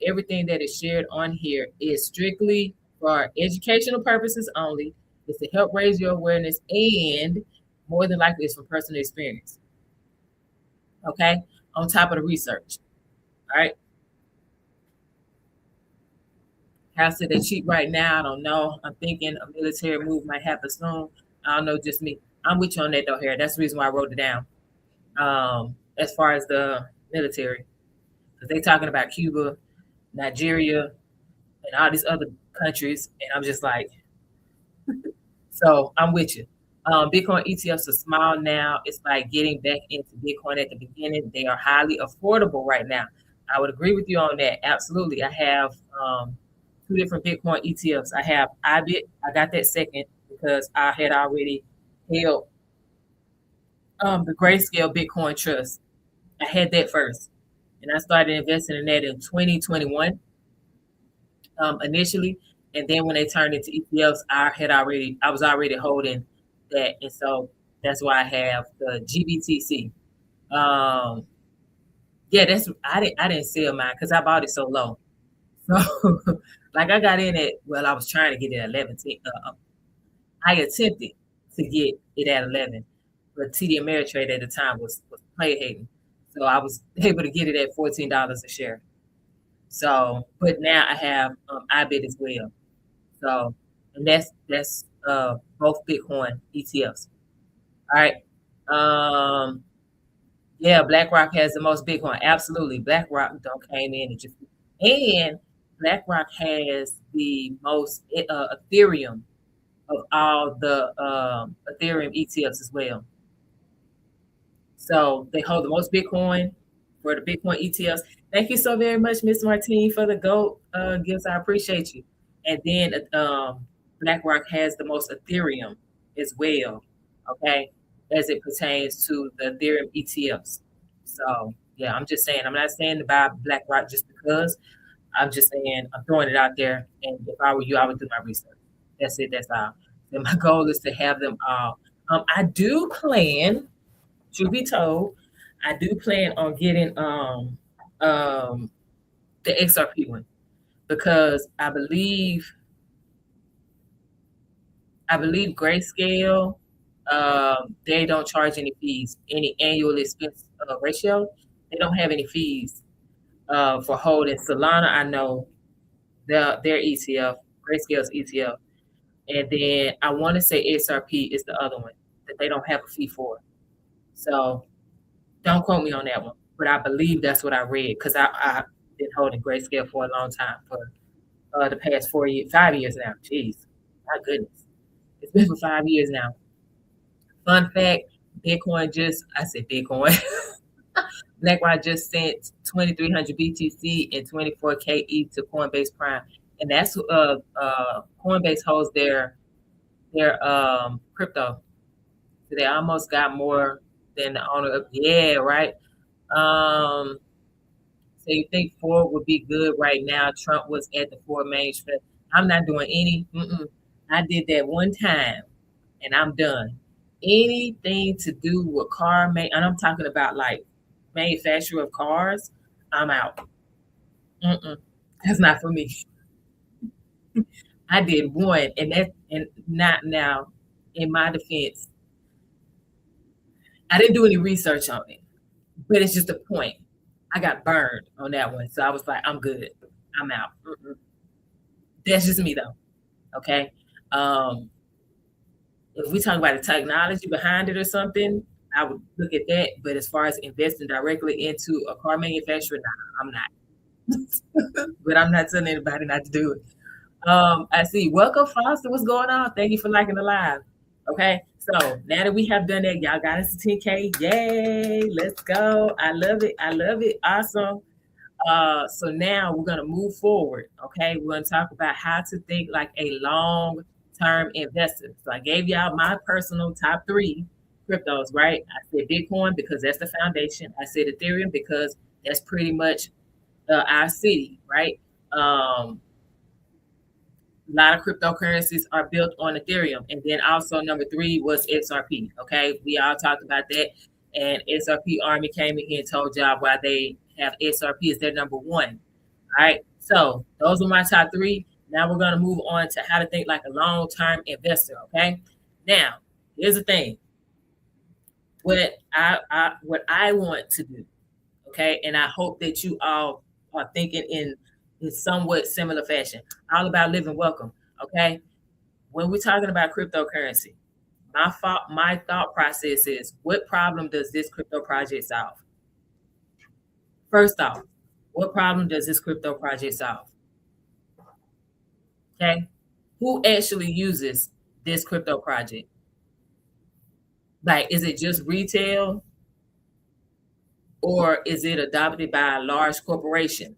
everything that is shared on here is strictly for educational purposes only. It's to help raise your awareness, and more than likely, it's from personal experience. Okay. On top of the research. All right. House that they cheap right now, I don't know. I'm thinking a military move might happen soon. I don't know, just me. I'm with you on that though, Harry. That's the reason why I wrote it down. As far as the military, because they talking about Cuba, Nigeria, and all these other countries, and I'm just like, so I'm with you. Bitcoin ETFs are small now. It's like getting back into Bitcoin at the beginning. They are highly affordable right now. I would agree with you on that. Absolutely. I have two different Bitcoin ETFs. I have IBIT. I got that second because I had already held the Grayscale Bitcoin Trust. I had that first. And I started investing in that in 2021 initially. And then when they turned into ETFs, I was already holding that. And so that's why I have the GBTC. Um, yeah, I didn't sell mine because I bought it so low. So like I got in it, well, I was trying to get it at 11. I attempted to get it at 11, but TD Ameritrade at the time was play hating. So I was able to get it at $14 a share. So, but now I have IBIT as well. So, and that's both Bitcoin ETFs. All right. Um, yeah, BlackRock has the most Bitcoin. Absolutely, BlackRock don't came in and just and BlackRock has the most Ethereum of all the Ethereum ETFs as well. So they hold the most Bitcoin for the Bitcoin ETFs. Thank you so very much, Miss Martini, for the GOAT gifts. I appreciate you. And then BlackRock has the most Ethereum as well, okay, as it pertains to the Ethereum ETFs. So, yeah, I'm just saying, I'm not saying to buy BlackRock just because. I'm just saying, I'm throwing it out there. And if I were you, I would do my research. That's it. That's all. And my goal is to have them all. I do plan, to be told, I do plan on getting um the XRP one because I believe Grayscale they don't charge any fees, any annual expense ratio. They don't have any fees for holding Solana. I know their ETF, Grayscale's ETF, and then I want to say XRP is the other one that they don't have a fee for. So don't quote me on that one, but I believe that's what I read because I've been holding Grayscale for a long time, for the past 4 years, 5 years now. Jeez, my goodness, it's been for 5 years now. Fun fact: I said Bitcoin. BlackRock just sent 2,300 BTC and 24K ETH to Coinbase Prime, and that's Coinbase holds their crypto. So they almost got more than the owner of. Yeah, right. Um, So you think Ford would be good right now? Trump was at the Ford main strip. I'm not doing any. I did that one time, and I'm done. Anything to do with and I'm talking about like manufacturer of cars, I'm out. Mm-mm. That's not for me. I did one, and not now. In my defense, I didn't do any research on it, but it's just a point. I got burned on that one, so I was like, I'm good. I'm out. That's just me though. Okay. Um, if we talk about the technology behind it or something, I would look at that. But as far as investing directly into a car manufacturer, nah, I'm not. But I'm not telling anybody not to do it. I see. Welcome, Foster. What's going on? Thank you for liking the live. Okay. So now that we have done that, y'all got us to 10K. Yay. Let's go. I love it. I love it. Awesome. So now we're going to move forward. Okay. We're going to talk about how to think like a long term investor. So I gave y'all my personal top three cryptos, right? I said Bitcoin because that's the foundation. I said Ethereum because that's pretty much our city, right? A lot of cryptocurrencies are built on Ethereum. And then also number three was XRP. Okay. We all talked about that. And XRP Army came in here and told y'all why they have XRP as their number one. All right. So those were my top three. Now we're going to move on to how to think like a long-term investor. Okay. Now, here's the thing. What I want to do, okay, and I hope that you all are thinking in somewhat similar fashion. All about living welcome. Okay. When we're talking about cryptocurrency, my thought process is what problem does this crypto project solve? First off, what problem does this crypto project solve? Okay. Who actually uses this crypto project? Like, is it just retail? or is it adopted by large corporations?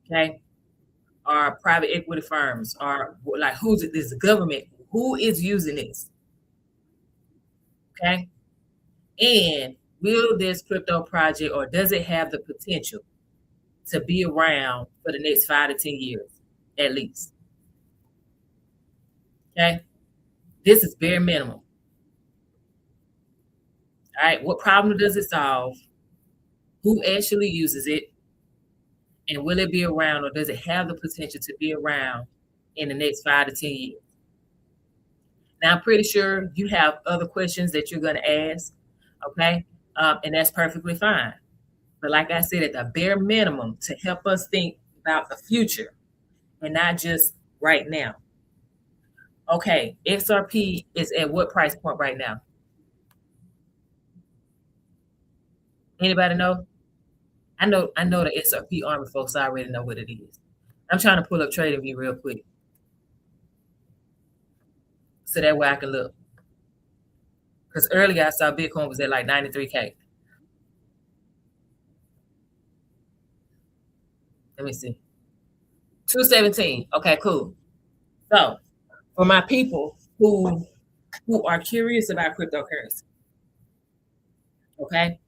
Okay. Or private equity firms, or like who's it? This government? Who is using this? Okay. And will this crypto project, or does it have the potential to be around for the next 5 to 10 years at least? Okay. This is bare minimum. All right. What problem does it solve? Who actually uses it? And will it be around, or does it have the potential to be around in the next 5 to 10 years? Now, I'm pretty sure you have other questions that you're going to ask. Okay. And that's perfectly fine. But like I said, at the bare minimum, to help us think about the future and not just right now. Okay, XRP is at what price point right now? Anybody know? I know the XRP Army folks already know what it is. I'm trying to pull up TradingView real quick so that way I can look. Because earlier I saw Bitcoin was at like 93K. Let me see. 217. Okay, cool. So for my people who are curious about cryptocurrency, okay,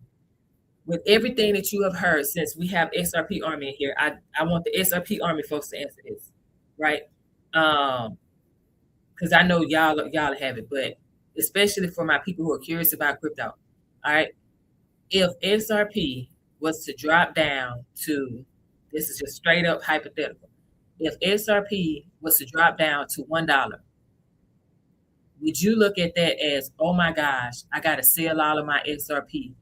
with everything that you have heard, since we have XRP Army in here, I want the XRP Army folks to answer this, right? Because I know y'all have it, but especially for my people who are curious about crypto, all right? If XRP was to drop down to, this is just straight up hypothetical, if XRP was to drop down to $1, would you look at that as, oh my gosh, I got to sell all of my XRP?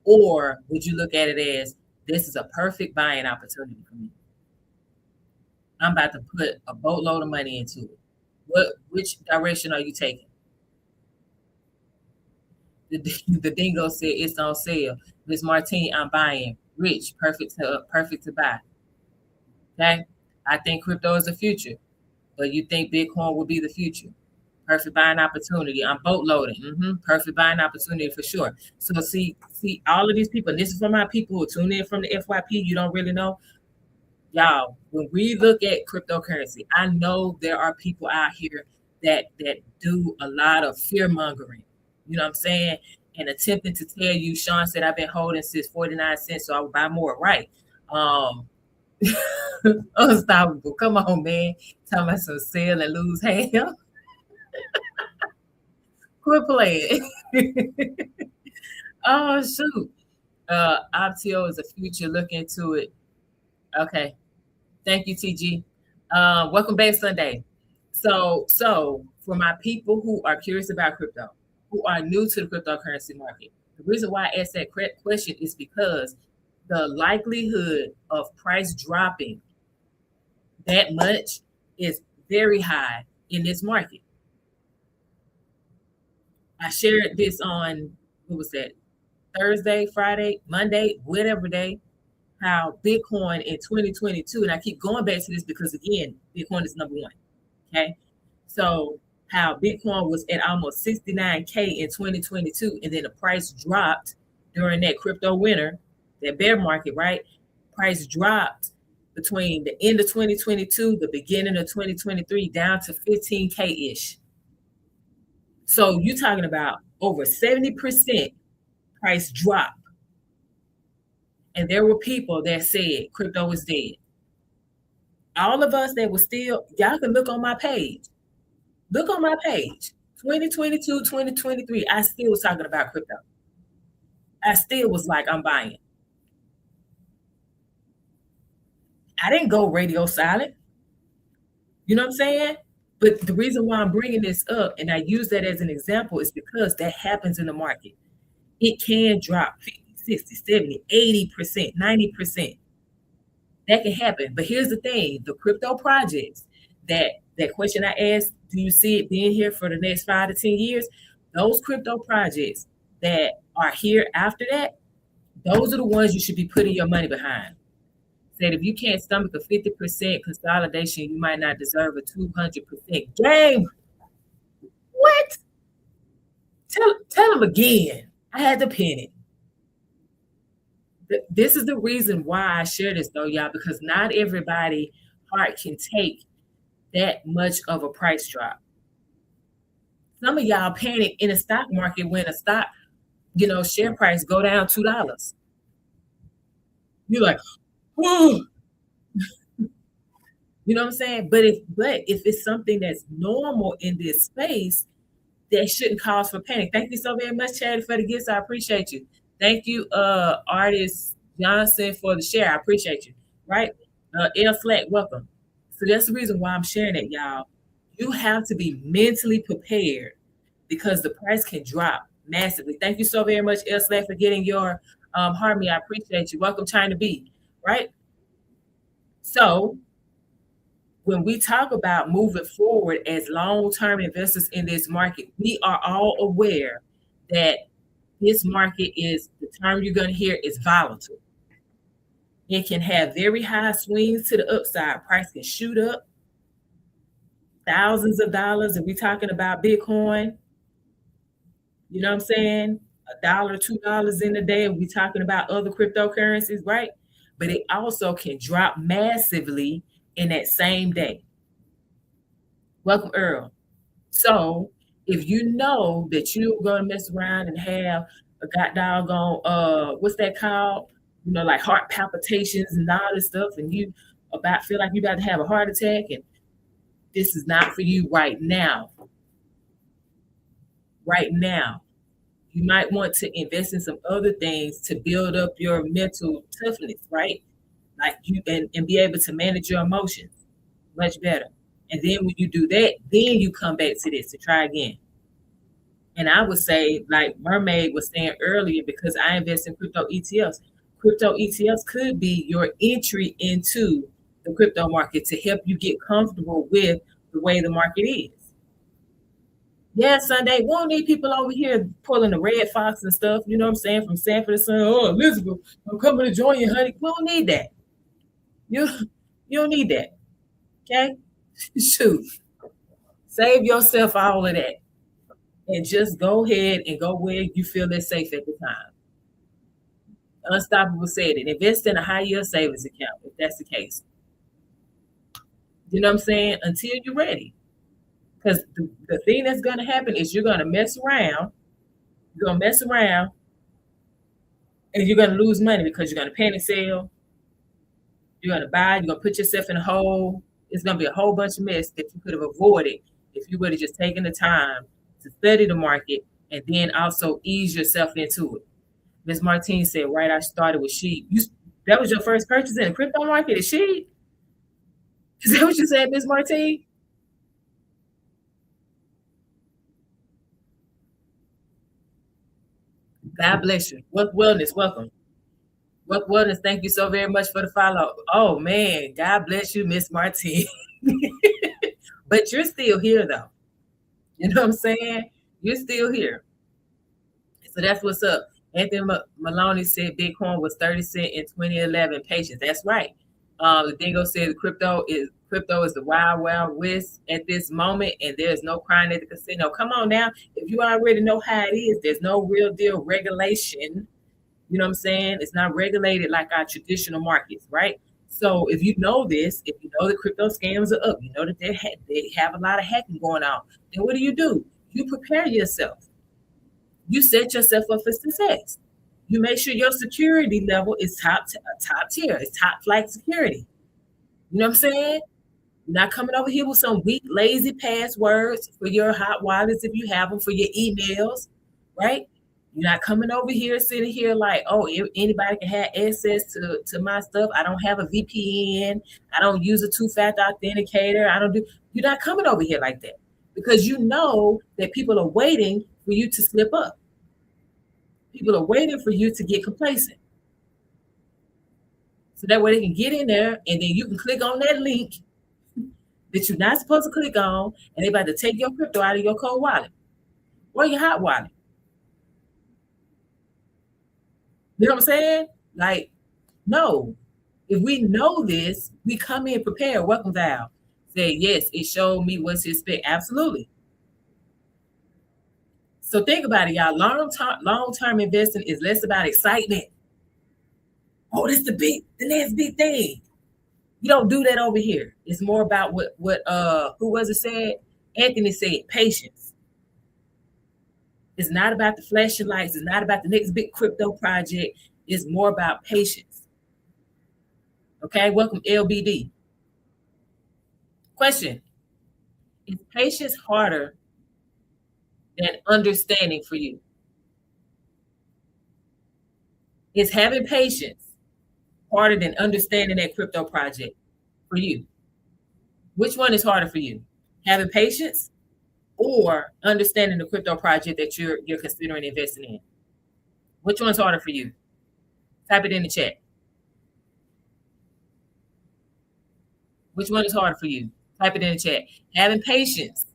Or would you look at it as, this is a perfect buying opportunity for me? I'm about to put a boatload of money into it. Which direction are you taking? The dingo said it's on sale. Miss Martine, I'm buying. Rich, perfect to buy. Okay, I think crypto is the future, but you think Bitcoin will be the future? Perfect buying opportunity. I'm boat loading. Perfect buying opportunity for sure. So see all of these people. And this is for my people who tune in from the FYP. You don't really know, y'all. When we look at cryptocurrency, I know there are people out here that do a lot of fear mongering. You know what I'm saying? And attempting to tell you, Sean said I've been holding since 49 cents, so I will buy more. Right? Unstoppable. Come on, man. Talking about some sell and lose hell. Quit playing. Oh shoot. Optio is a future. Look into it. Okay. Thank you, TG. Welcome back Sunday. So for my people who are curious about crypto, who are new to the cryptocurrency market, the reason why I asked that question is because the likelihood of price dropping that much is very high in this market. I shared this on, what was that, Thursday, Friday, Monday, whatever day, how Bitcoin in 2022, and I keep going back to this because, again, Bitcoin is number one, okay? So how Bitcoin was at almost 69K in 2022, and then the price dropped during that crypto winter, that bear market, right? Price dropped between the end of 2022, the beginning of 2023, down to 15K-ish. So you're talking about over 70% price drop. And there were people that said crypto was dead. All of us that was still, y'all can look on my page. Look on my page. 2022, 2023, I still was talking about crypto. I still was like, I'm buying. I didn't go radio silent. You know what I'm saying? But the reason why I'm bringing this up, and I use that as an example, is because that happens in the market. It can drop 50, 60, 70, 80%, 90%. That can happen. But here's the thing, the crypto projects, that question I asked, do you see it being here for the next 5 to 10 years? Those crypto projects that are here after that, those are the ones you should be putting your money behind. Said if you can't stomach a 50% consolidation, you might not deserve a 200% gain. What? Tell them again. I had to pin it. This is the reason why I share this though, y'all, because not everybody heart can take that much of a price drop. Some of y'all panic in the stock market when a stock, share price go down $2. You're like, oh, you know what I'm saying? But if it's something that's normal in this space, that shouldn't cause for panic. Thank you so very much, Charity, for the gifts. I appreciate you. Thank you, artist Johnson, for the share. I appreciate you. Right? L Slack, welcome. So that's the reason why I'm sharing it, y'all. You have to be mentally prepared because the price can drop massively. Thank you so very much, L Slack, for getting your harmony. I appreciate you. Welcome, China B. Right? So when we talk about moving forward as long-term investors in this market, we are all aware that this market is, the term you're going to hear is volatile. It can have very high swings to the upside. Price can shoot up thousands of dollars. If we're talking about Bitcoin, you know what I'm saying? $1, $2 in a day. If we're talking about other cryptocurrencies, right? But it also can drop massively in that same day. Welcome, Earl. So if you know that you're gonna mess around and have a god doggone what's that called? Like heart palpitations and all this stuff, and you about feel like you about to have a heart attack, and this is not for you right now. Right now. You might want to invest in some other things to build up your mental toughness, right? Like you and be able to manage your emotions much better. And then when you do that, then you come back to this to try again. And I would say, like Mermaid was saying earlier, because I invest in crypto ETFs, crypto ETFs could be your entry into the crypto market to help you get comfortable with the way the market is. Yeah, Sunday, we don't need people over here pulling the red fox and stuff, you know what I'm saying, from Sanford and saying, oh, Elizabeth, I'm coming to join you, honey. We don't need that. You don't need that. Okay? Shoot. Save yourself all of that. And just go ahead and go where you feel it's safe at the time. Unstoppable said it. Invest in a high yield savings account if that's the case. You know what I'm saying? Until you're ready. Because the thing that's going to happen is you're going to mess around. You're going to mess around and you're going to lose money because you're going to panic sell. You're going to buy. You're going to put yourself in a hole. It's going to be a whole bunch of mess that you could have avoided if you would have just taken the time to study the market and then also ease yourself into it. Ms. Martine said, right, I started with sheep. That was your first purchase in the crypto market, is sheep? Is that what you said, Ms. Martine? God bless you. What wellness, welcome. What wellness, thank you so very much for the follow. Oh man, God bless you, Miss Martine. But you're still here though. You know what I'm saying? You're still here. So that's what's up. Anthony Maloney said Bitcoin was 30 cents in 2011. Patience. That's right. The Dingo said crypto is the wild, wild west at this moment, and there's no crying at the casino. Come on now. If you already know how it is, there's no real deal regulation. You know what I'm saying? It's not regulated like our traditional markets, right? So if you know this, if you know the crypto scams are up, you know that they have a lot of hacking going on, then what do? You prepare yourself. You set yourself up for success. You make sure your security level is top tier. It's top flight security. You know what I'm saying? You're not coming over here with some weak, lazy passwords for your hot wallets if you have them, for your emails, right? You're not coming over here sitting here like, oh, anybody can have access to my stuff. I don't have a VPN. I don't use a two-factor authenticator. You're not coming over here like that because you know that people are waiting for you to slip up. People are waiting for you to get complacent. So that way they can get in there and then you can click on that link that you're not supposed to click on, and they're about to take your crypto out of your cold wallet or your hot wallet. You know what I'm saying? Like, no. If we know this, we come in prepared. Welcome, Val. Say, yes, it showed me what's to expect. Absolutely. So think about it, y'all. Long-term investing is less about excitement. Oh, this the next big thing. You don't do that over here. It's more about what who was it said? Anthony said, patience. It's not about the flashing lights. It's not about the next big crypto project. It's more about patience. Okay, welcome LBD. Question: is patience harder than understanding for you? Is having patience harder than understanding that crypto project for you? Which one is harder for you? Having patience or understanding the crypto project that you're considering investing in? Which one's harder for you? Type it in the chat. Which one is harder for you? Type it in the chat. Having patience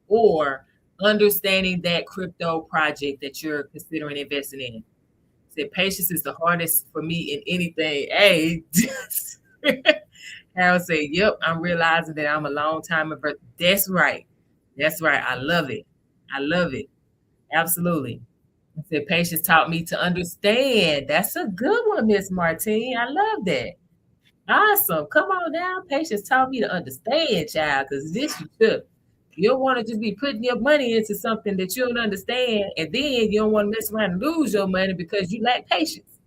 or understanding that crypto project that you're considering investing in. Said patience is the hardest for me in anything. Hey, Harold said, yep, I'm realizing that I'm a long time investor. That's right. That's right. I love it. I love it. Absolutely. I said patience taught me to understand. That's a good one, Miss Martine. I love that. Awesome. Come on now. Patience taught me to understand, child, because this you should. You don't want to just be putting your money into something that you don't understand, and then you don't want to mess around and lose your money because you lack patience.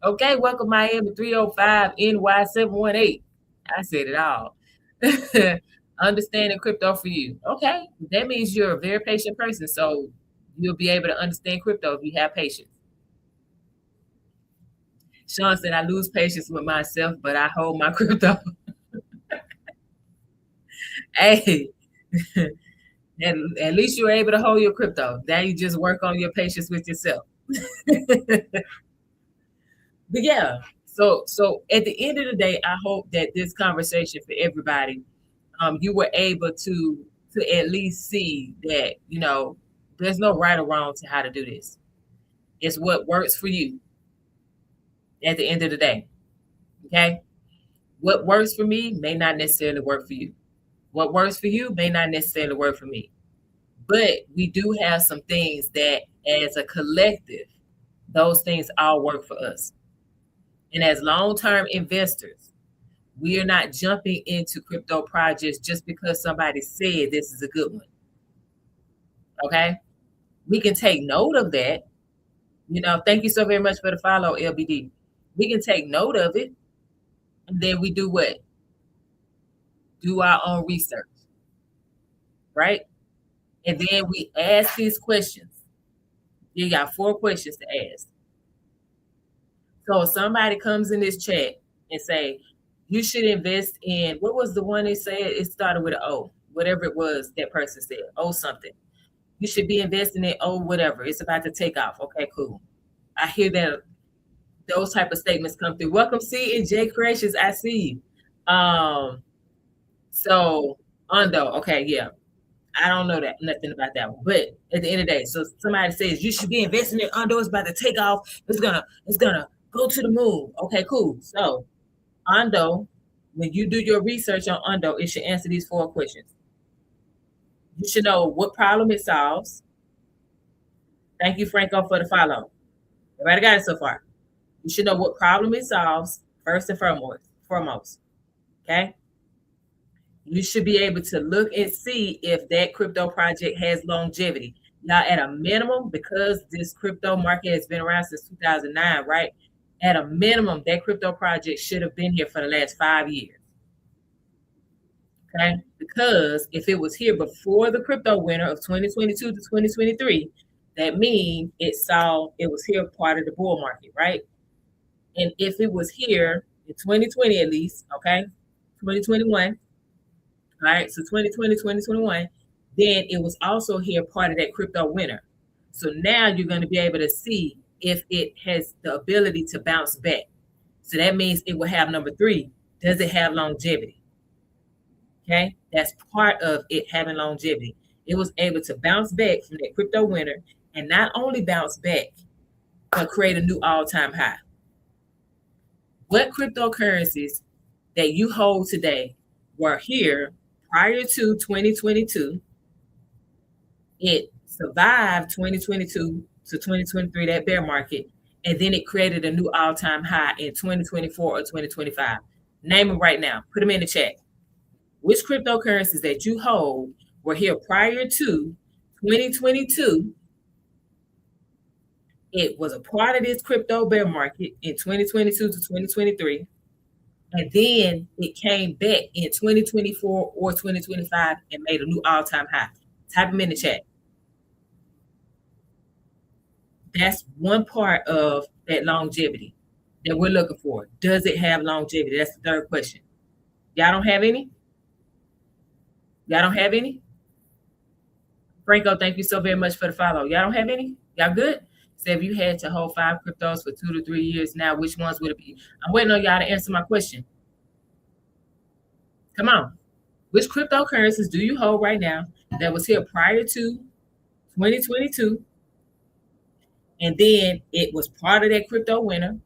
Okay, welcome Miami 305 NY 718. I said it all. Understanding crypto for you. Okay, that means you're a very patient person, so you'll be able to understand crypto if you have patience. Sean said, I lose patience with myself, but I hold my crypto. Hey, at least you're able to hold your crypto. Now you just work on your patience with yourself. But yeah, so at the end of the day, I hope that this conversation for everybody, you were able to at least see that there's no right or wrong to how to do this. It's what works for you. At the end of the day, okay, what works for me may not necessarily work for you. What works for you may not necessarily work for me. But we do have some things that, as a collective, those things all work for us. And as long-term investors, we are not jumping into crypto projects just because somebody said this is a good one. Okay? We can take note of that. Thank you so very much for the follow, LBD. We can take note of it. And then we do what? Do our own research. Right? And then we ask these questions. You got 4 questions to ask. So if somebody comes in this chat and say, you should invest in, what was the one they said? It started with an O, whatever it was that person said, O something. You should be investing in O whatever. It's about to take off. Okay, cool. I hear that those type of statements come through. Welcome, C and J Creations. I see you. So Undo, okay, yeah. I don't know nothing about that one. But at the end of the day, so somebody says you should be investing in Undo, it's about to take off. It's gonna go to the moon. Okay, cool. So Undo, when you do your research on Undo, it should answer these 4 questions. You should know what problem it solves. Thank you, Franco, for the follow. Everybody got it so far. You should know what problem it solves first and foremost. Okay. You should be able to look and see if that crypto project has longevity. Now, at a minimum, because this crypto market has been around since 2009, right? At a minimum, that crypto project should have been here for the last 5 years. Okay? Because if it was here before the crypto winter of 2022 to 2023, that means it was here part of the bull market, right? And if it was here in 2020 at least, okay, 2021, all right, so 2020, 2021, then it was also here part of that crypto winter. So now you're going to be able to see if it has the ability to bounce back. So that means it will have number 3. Does it have longevity? Okay, that's part of it having longevity. It was able to bounce back from that crypto winter and not only bounce back, but create a new all-time high. What cryptocurrencies that you hold today were here prior to 2022? It survived 2022 to 2023, that bear market, and then it created a new all-time high in 2024 or 2025. Name them right now. Put them in the chat. Which cryptocurrencies that you hold were here prior to 2022? It was a part of this crypto bear market in 2022 to 2023. And then it came back in 2024 or 2025 and made a new all-time high. Type them in the chat. That's one part of that longevity that we're looking for. Does it have longevity? That's the third question. Y'all don't have any? Y'all don't have any? Franco, thank you so very much for the follow. Y'all don't have any? Y'all good? So if you had to hold 5 cryptos for 2 to 3 years now, which ones would it be? I'm waiting on y'all to answer my question. Come on. Which cryptocurrencies do you hold right now that was here prior to 2022? And then it was part of that crypto winter.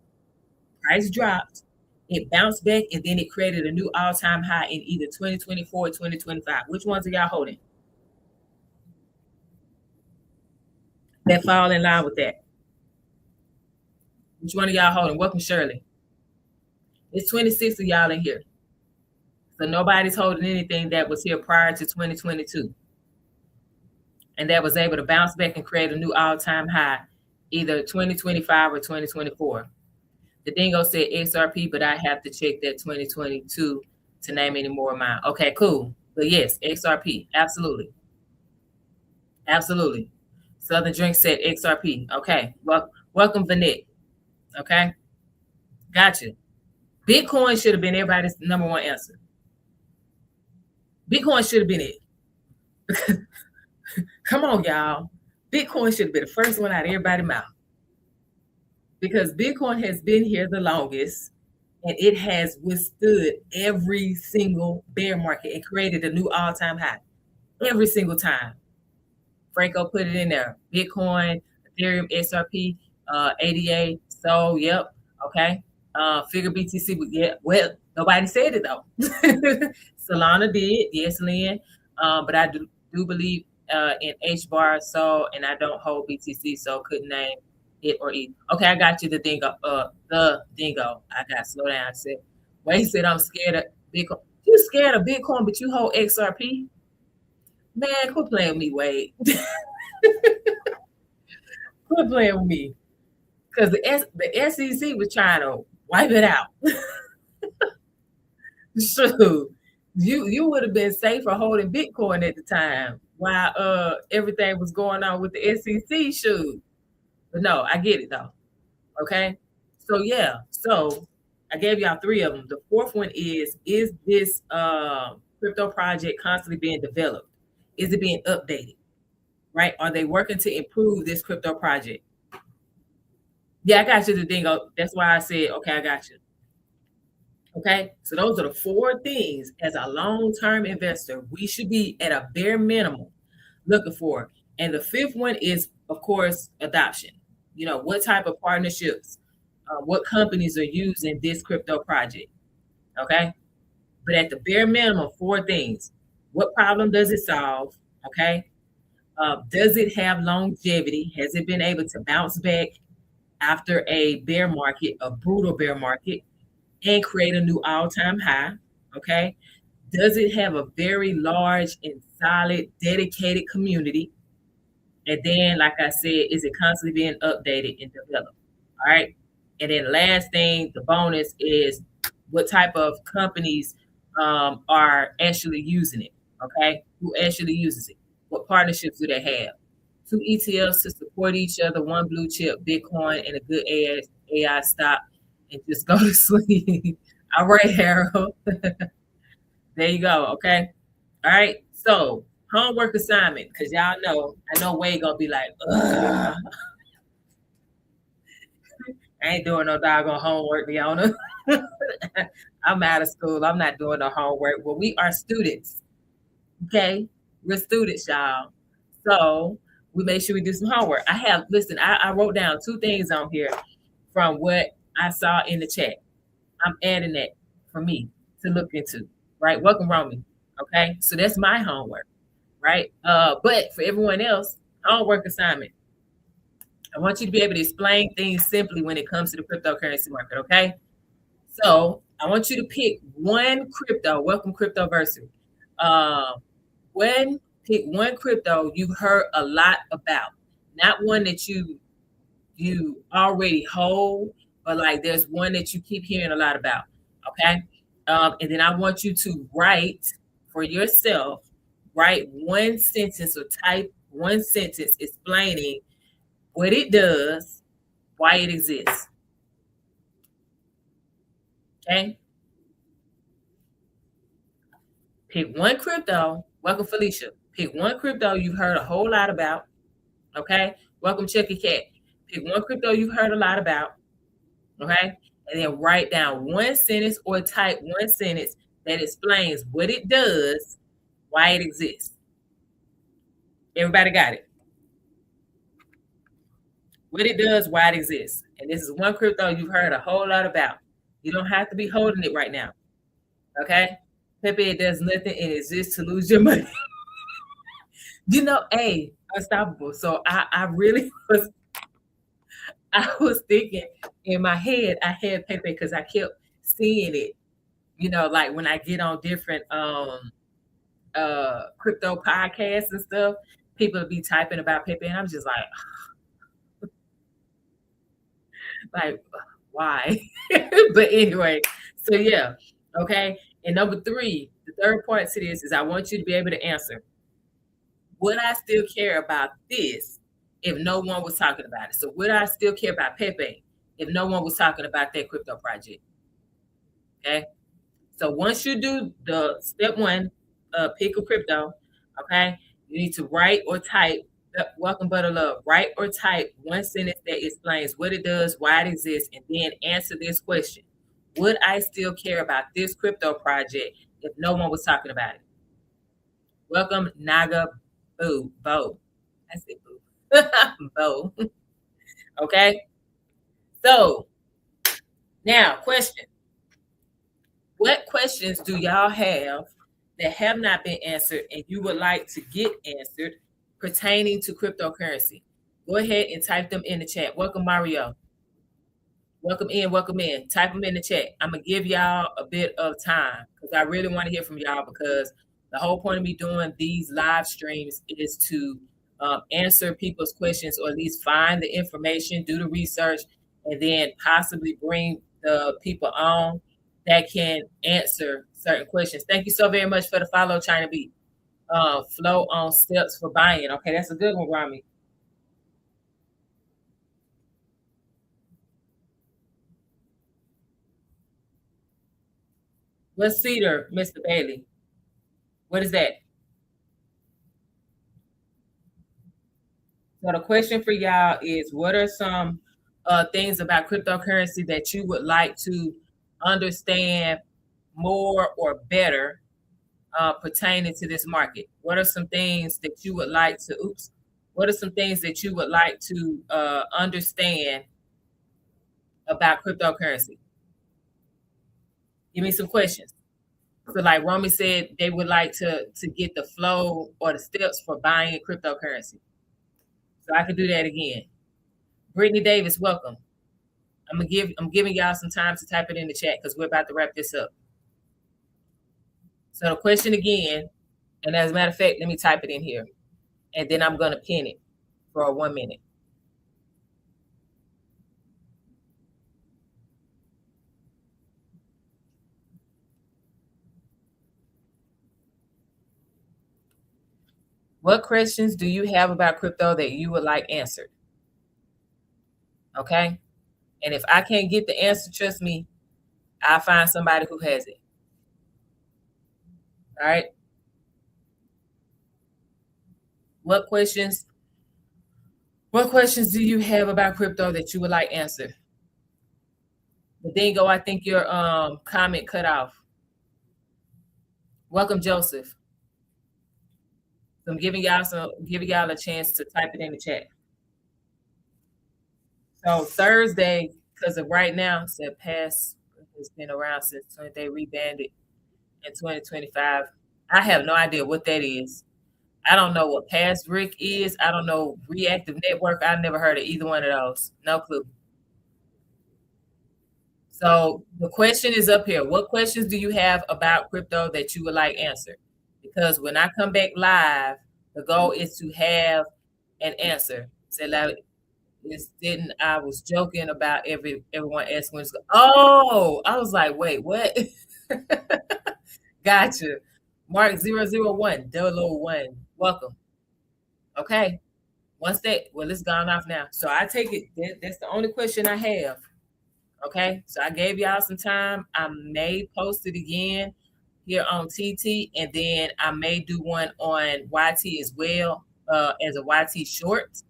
Price dropped. It bounced back, and then it created a new all-time high in either 2024 or 2025. Which ones are y'all holding that fall in line with that? Which one of y'all holding? Welcome, Shirley. It's 26 of y'all in here. So nobody's holding anything that was here prior to 2022 and that was able to bounce back and create a new all-time high, either 2025 or 2024. The dingo said XRP, but I have to check that 2022 to name any more of mine. Okay, cool. But yes, XRP, absolutely. Absolutely. Southern Drink said XRP. Okay, well, welcome, Vanette. Okay, gotcha. Bitcoin should have been everybody's number one answer. Bitcoin should have been it. Come on, y'all. Bitcoin should have been the first one out of everybody's mouth. Because Bitcoin has been here the longest and it has withstood every single bear market and created a new all-time high every single time. Franco put it in there. Bitcoin, Ethereum, XRP, ADA. So, yep. Okay. Figure BTC. Yeah. Well, nobody said it though. Solana did. Yes, Lynn. But I do believe in HBAR. So, and I don't hold BTC, so couldn't name it or it. Okay, I got you. The dingo. The dingo. I got to slow down. I said, Wade said I'm scared of Bitcoin. You scared of Bitcoin, but you hold XRP? Man, quit playing with me, Wade. Quit playing with me. Because the SEC was trying to wipe it out. Shoot. You would have been safer holding Bitcoin at the time while everything was going on with the SEC. Shoot. But no, I get it though. Okay. So yeah. So I gave y'all 3 of them. The 4th one is this crypto project constantly being developed? Is it being updated? Right? Are they working to improve this crypto project? Yeah, I got you, the dingo. That's why I said, okay, I got you. Okay, so those are the 4 things as a long-term investor we should be at a bare minimum looking for. And the 5th one is, of course, adoption. You know, what type of partnerships, what companies are using this crypto project. Okay, but at the bare minimum, 4 things. What problem does it solve? Okay, does it have longevity? Has it been able to bounce back after a bear market, a brutal bear market, and create a new all-time high? Okay, does it have a very large and solid dedicated community? And then, like I said, is it constantly being updated and developed? All right. And then last thing, the bonus is what type of companies are actually using it. Okay, who actually uses it? What partnerships do they have? 2 ETFs to support each other, 1 blue chip, Bitcoin, and a good AI stock, and just go to sleep. All right, Harold. There you go. Okay. All right. So homework assignment, because y'all know, I know Wade gonna be like, ugh. I ain't doing no doggone homework, Leona. I'm out of school. I'm not doing no homework. Well, we are students. Okay. We're students, y'all. So we make sure we do some homework. I wrote down 2 things on here from what I saw in the chat. I'm adding that for me to look into, right? Welcome, Romy. Okay. So that's my homework, right? But for everyone else, homework assignment. I want you to be able to explain things simply when it comes to the cryptocurrency market, okay? So I want you to pick one crypto. Welcome, Cryptoversary. Uh, pick one crypto you've heard a lot about, not one that you already hold, but like there's one that you keep hearing a lot about. Okay. And then I want you to write for yourself, write one sentence or type one sentence explaining what it does, why it exists. Okay. Pick one crypto. Welcome, Felicia. Pick one crypto you've heard a whole lot about. Okay. Welcome, Chucky Cat. Pick one crypto you've heard a lot about. Okay. And then write down one sentence or type one sentence that explains what it does, why it exists. Everybody got it? What it does, why it exists. And this is one crypto you've heard a whole lot about. You don't have to be holding it right now. Okay. Pepe, it does nothing and exists to lose your money. Hey, unstoppable. So I really was, I was thinking in my head, I had Pepe because I kept seeing it, like when I get on different crypto podcasts and stuff, people will be typing about Pepe, and I'm just like why? But anyway, so yeah, okay. And number three, the third part to this is I want you to be able to answer, would I still care about this if no one was talking about it? So would I still care about Pepe if no one was talking about that crypto project? Okay. So once you do the step one, pick a crypto, okay, you need to write or type, welcome butter love, write or type one sentence that explains what it does, why it exists, and then answer this question. Would I still care about this crypto project if no one was talking about it? Welcome, Naga Bo. I said Boo. Bo. Okay. So now, question. What questions do y'all have that have not been answered and you would like to get answered pertaining to cryptocurrency? Go ahead and type them in the chat. Welcome, Mario. Welcome in, welcome in. Type them in the chat. I'm going to give y'all a bit of time because I really want to hear from y'all, because the whole point of me doing these live streams is to answer people's questions, or at least find the information, do the research, and then possibly bring the people on that can answer certain questions. Thank you so very much for the follow, China Beat. Flow on steps for buying. Okay, that's a good one, Rami. What's Cedar, Mr. Bailey? What is that? So the question for y'all is, what are some things about cryptocurrency that you would like to understand more or better pertaining to this market? What are some things that you would like to, what are some things that you would like to understand about cryptocurrency? Give me some questions. So like Romy said, they would like to get the flow or the steps for buying cryptocurrency. So I could do that again. Brittany Davis, welcome. I'm giving y'all some time to type it in the chat because we're about to wrap this up. So the question again, and as a matter of fact, let me type it in here, and then I'm gonna pin it for 1 minute. What questions do you have about crypto that you would like answered? Okay. And if I can't get the answer, trust me, I'll find somebody who has it. All right. What questions do you have about crypto that you would like answered? But Dingo, I think your comment cut off. Welcome, Joseph. So I'm giving y'all a chance to type it in the chat. So Thursday, because of right now, said past has been around since they rebanded in 2025. I have no idea what that is. I don't know what Pass Rick is. I don't know Reactive Network. I've never heard of either one of those. No clue. So the question is up here. What questions do you have about crypto that you would like answered? Because when I come back live, the goal is to have an answer. So like, this didn't I was joking about everyone asking. Oh, I was like, wait, what? Gotcha. Mark 001, 001. Welcome. Okay. Once that, well, it's gone off now. So I take it that's the only question I have. Okay. So I gave y'all some time. I may post it again here on TT, and then I may do one on YT as well, as a YT short.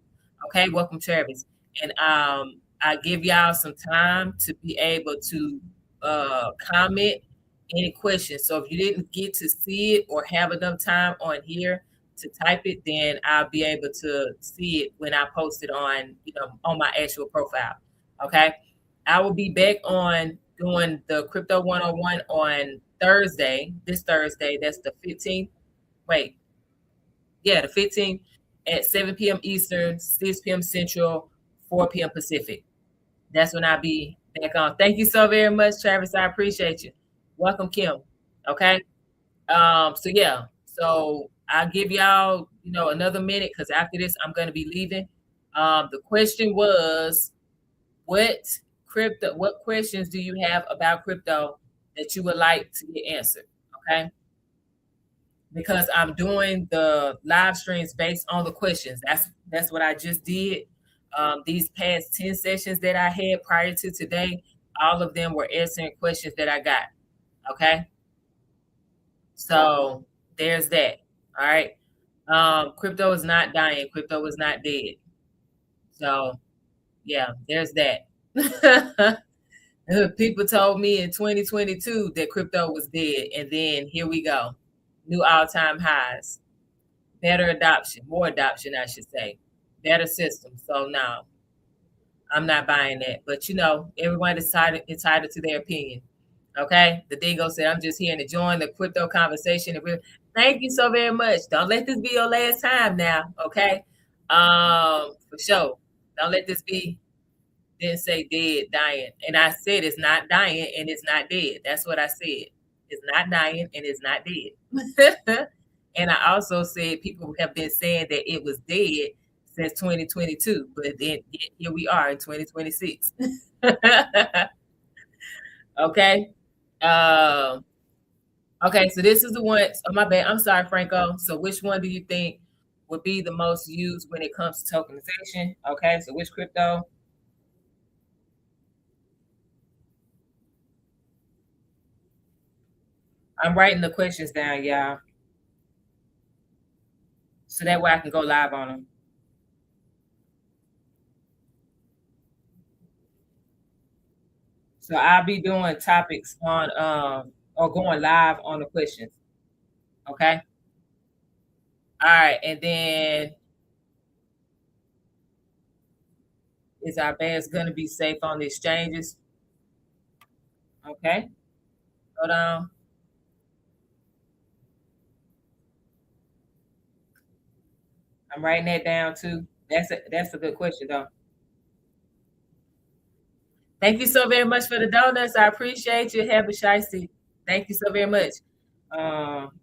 Okay, welcome Travis. And I give y'all some time to be able to comment any questions. So if you didn't get to see it or have enough time on here to type it, then I'll be able to see it when I post it on, on my actual profile. Okay. I will be back on doing the Crypto 101 on Thursday, this Thursday. That's the 15th. Wait, yeah, the 15th at 7 p.m. Eastern, 6 p.m. Central, 4 p.m. Pacific. That's when I'll be back on. Thank you so very much, Travis. I appreciate you. Welcome, Kim. Okay. So yeah, so I'll give y'all, another minute because after this, I'm gonna be leaving. The question was, what questions do you have about crypto that you would like to get answered? Okay. Because I'm doing the live streams based on the questions. That's what I just did. These past 10 sessions that I had prior to today, all of them were answering questions that I got. Okay. So there's that. All right. Crypto is not dying. Crypto is not dead. So yeah, there's that. People told me in 2022 that crypto was dead, and then here we go, new all-time highs, better adoption, more adoption, I should say, better system. So no, I'm not buying that. But everyone is entitled to their opinion. Okay, the Dingo said, "I'm just here to join the crypto conversation." Thank you so very much. Don't let this be your last time now. Okay, for sure. Don't let this be. Didn't say dead, dying. And I said it's not dying and it's not dead. That's what I said. It's not dying and it's not dead. And I also said people have been saying that it was dead since 2022, but then here we are in 2026. Okay. Um, okay, so this is the one. Oh, my bad. I'm sorry, Franco. So which one do you think would be the most used when it comes to tokenization? Okay, so which crypto? I'm writing the questions down, y'all, so that way I can go live on them. So I'll be doing topics on or going live on the questions. Okay. All right, and then is our bags gonna be safe on the exchanges? Okay. Hold on. I'm writing that down too. That's a good question though. Thank you so very much for the donuts. I appreciate you. Have a shiesty. Thank you so very much. Um,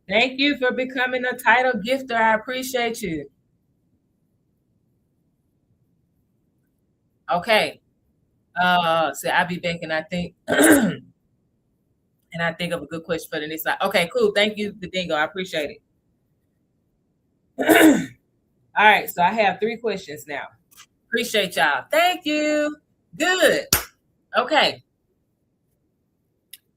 thank you for becoming a title gifter. I appreciate you. Okay. So I'll be back and I think of a good question for the next slide. Okay, cool. Thank you, the dingo. I appreciate it. All right, so I have 3 questions now. Appreciate y'all. Thank you. Good. Okay.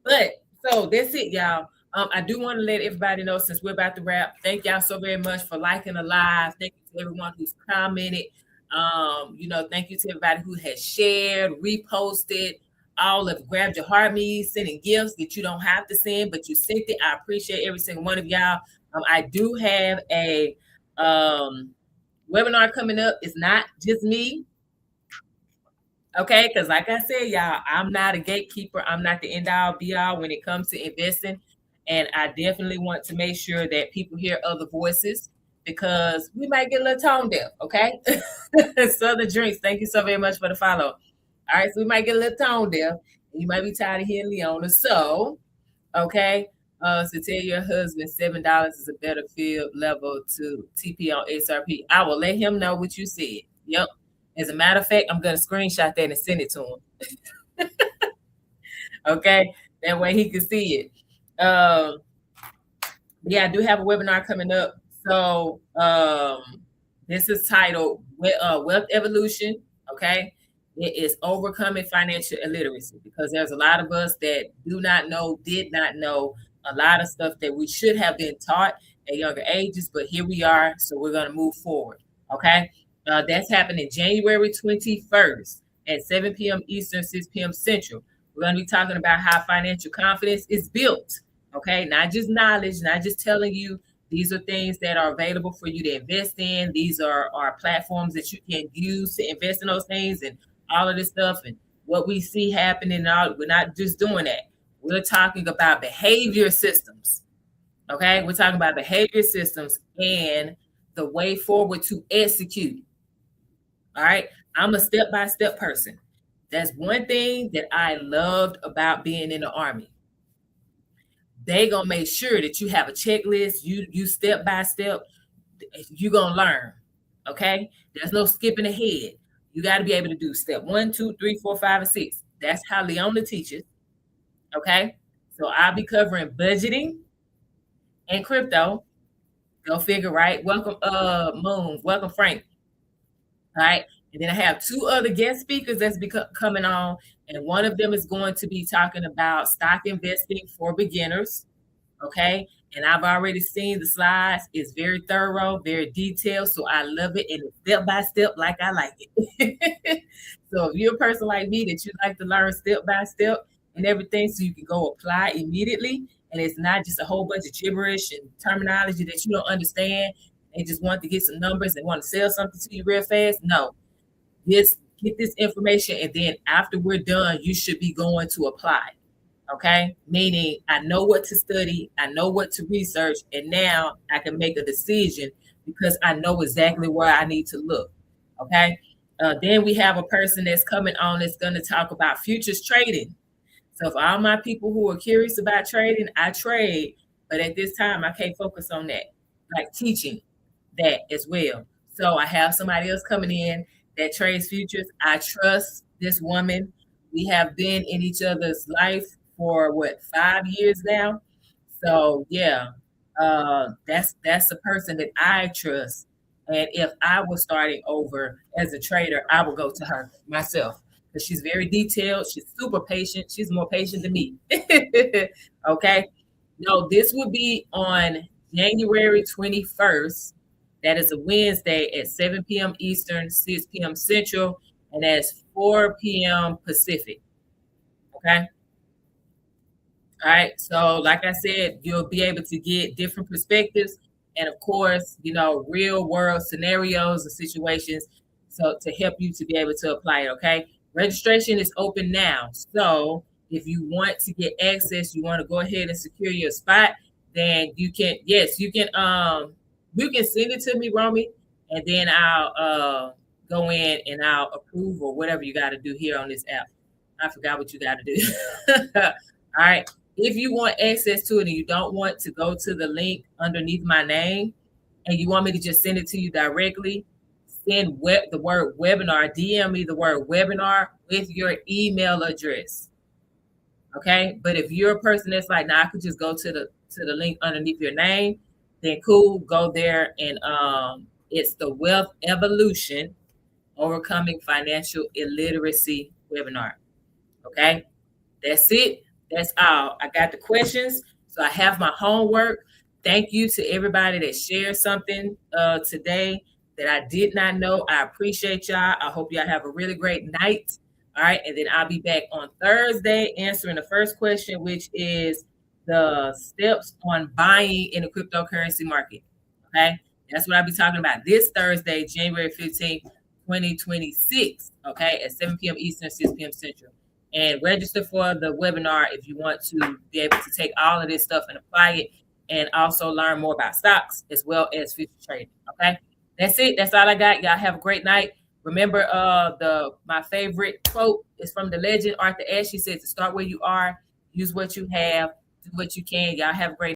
But so that's it, y'all. I do want to let everybody know since we're about to wrap. Thank y'all so very much for liking the live. Thank you to everyone who's commented. Thank you to everybody who has shared, reposted, all of grabbed your heart me, sending gifts that you don't have to send, but you sent it. I appreciate every single one of y'all. I do have a webinar coming up. It's not just me. Okay, because like I said, y'all, I'm not a gatekeeper. I'm not the end all be all when it comes to investing. And I definitely want to make sure that people hear other voices because we might get a little tone deaf. Okay. Southern Drinks, thank you so very much for the follow. All right, so we might get a little tone deaf. You might be tired of hearing Leona. So, okay. So tell your husband $7 is a better field level to TP on XRP. I will let him know what you said. Yep. As a matter of fact, I'm gonna screenshot that and send it to him. Okay, that way he can see it. Yeah, I do have a webinar coming up. So this is titled Wealth Evolution. Okay, it is overcoming financial illiteracy because there's a lot of us that do not know, did not know a lot of stuff that we should have been taught at younger ages, but here we are. So we're going to move forward. Okay, that's happening January 21st at 7 p.m. Eastern, 6 p.m. Central. We're going to be talking about how financial confidence is built. Okay, not just knowledge, not just telling you these are things that are available for you to invest in. These are platforms that you can use to invest in those things and all of this stuff and what we see happening. We're not just doing that. We're talking about behavior systems. Okay, we're talking about behavior systems and the way forward to execute. All right, I'm a step-by-step person. That's one thing that I loved about being in the Army. They gonna make sure that you have a checklist. You step by step. You gonna learn. Okay. There's no skipping ahead. You got to be able to do step 1, 2, 3, 4, 5, and 6. That's how Leona teaches. Okay. So I'll be covering budgeting and crypto. Go figure, right? Welcome, Moon. Welcome, Frank. All right. And then I have 2 other guest speakers that's coming on, and one of them is going to be talking about stock investing for beginners. Okay. And I've already seen the slides. It's very thorough, very detailed. So I love it. And it's step by step, like I like it. So if you're a person like me that you like to learn step by step and everything, so you can go apply immediately. And it's not just a whole bunch of gibberish and terminology that you don't understand. They just want to get some numbers and want to sell something to you real fast. No, just get this information. And then after we're done, you should be going to apply. Okay, meaning I know what to study, I know what to research, and now I can make a decision because I know exactly where I need to look. Okay, then we have a person that's coming on that's going to talk about futures trading. So for all my people who are curious about trading, I trade, but at this time I can't focus on that, like teaching that as well. So I have somebody else coming in that trades futures. I trust this woman. We have been in each other's life for what, 5 years now. So yeah, that's a person that I trust. And if I was starting over as a trader, I would go to her myself because she's very detailed. She's super patient. She's more patient than me. Okay. No, this will be on January 21st. That is a Wednesday at 7 p.m. Eastern, 6 p.m. Central, and that's 4 p.m. Pacific. Okay. All right. So, like I said, you'll be able to get different perspectives and, of course, real world scenarios and situations so to help you to be able to apply it. Okay. Registration is open now. So, if you want to get access, you want to go ahead and secure your spot, then you can, yes, you can send it to me, Romy, and then I'll go in and I'll approve or whatever you got to do here on this app. I forgot what you got to do. All right. If you want access to it and you don't want to go to the link underneath my name and you want me to just send it to you directly, send the word webinar, DM me the word webinar with your email address. Okay. But if you're a person that's like, nah, I could just go to the link underneath your name, then cool, go there. And it's the Wealth Evolution Overcoming Financial Illiteracy webinar. Okay. That's it. That's all. I got the questions. So I have my homework. Thank you to everybody that shared something today that I did not know. I appreciate y'all. I hope y'all have a really great night. All right. And then I'll be back on Thursday answering the first question, which is the steps on buying in the cryptocurrency market. Okay. That's what I'll be talking about this Thursday, January 15th, 2026, okay, at 7 p.m. Eastern, 6 p.m. Central. And register for the webinar if you want to be able to take all of this stuff and apply it and also learn more about stocks as well as future trading. Okay. That's it. That's all I got. Y'all have a great night. Remember, my favorite quote is from the legend Arthur Ashe. He says to start where you are, use what you have, do what you can. Y'all have a great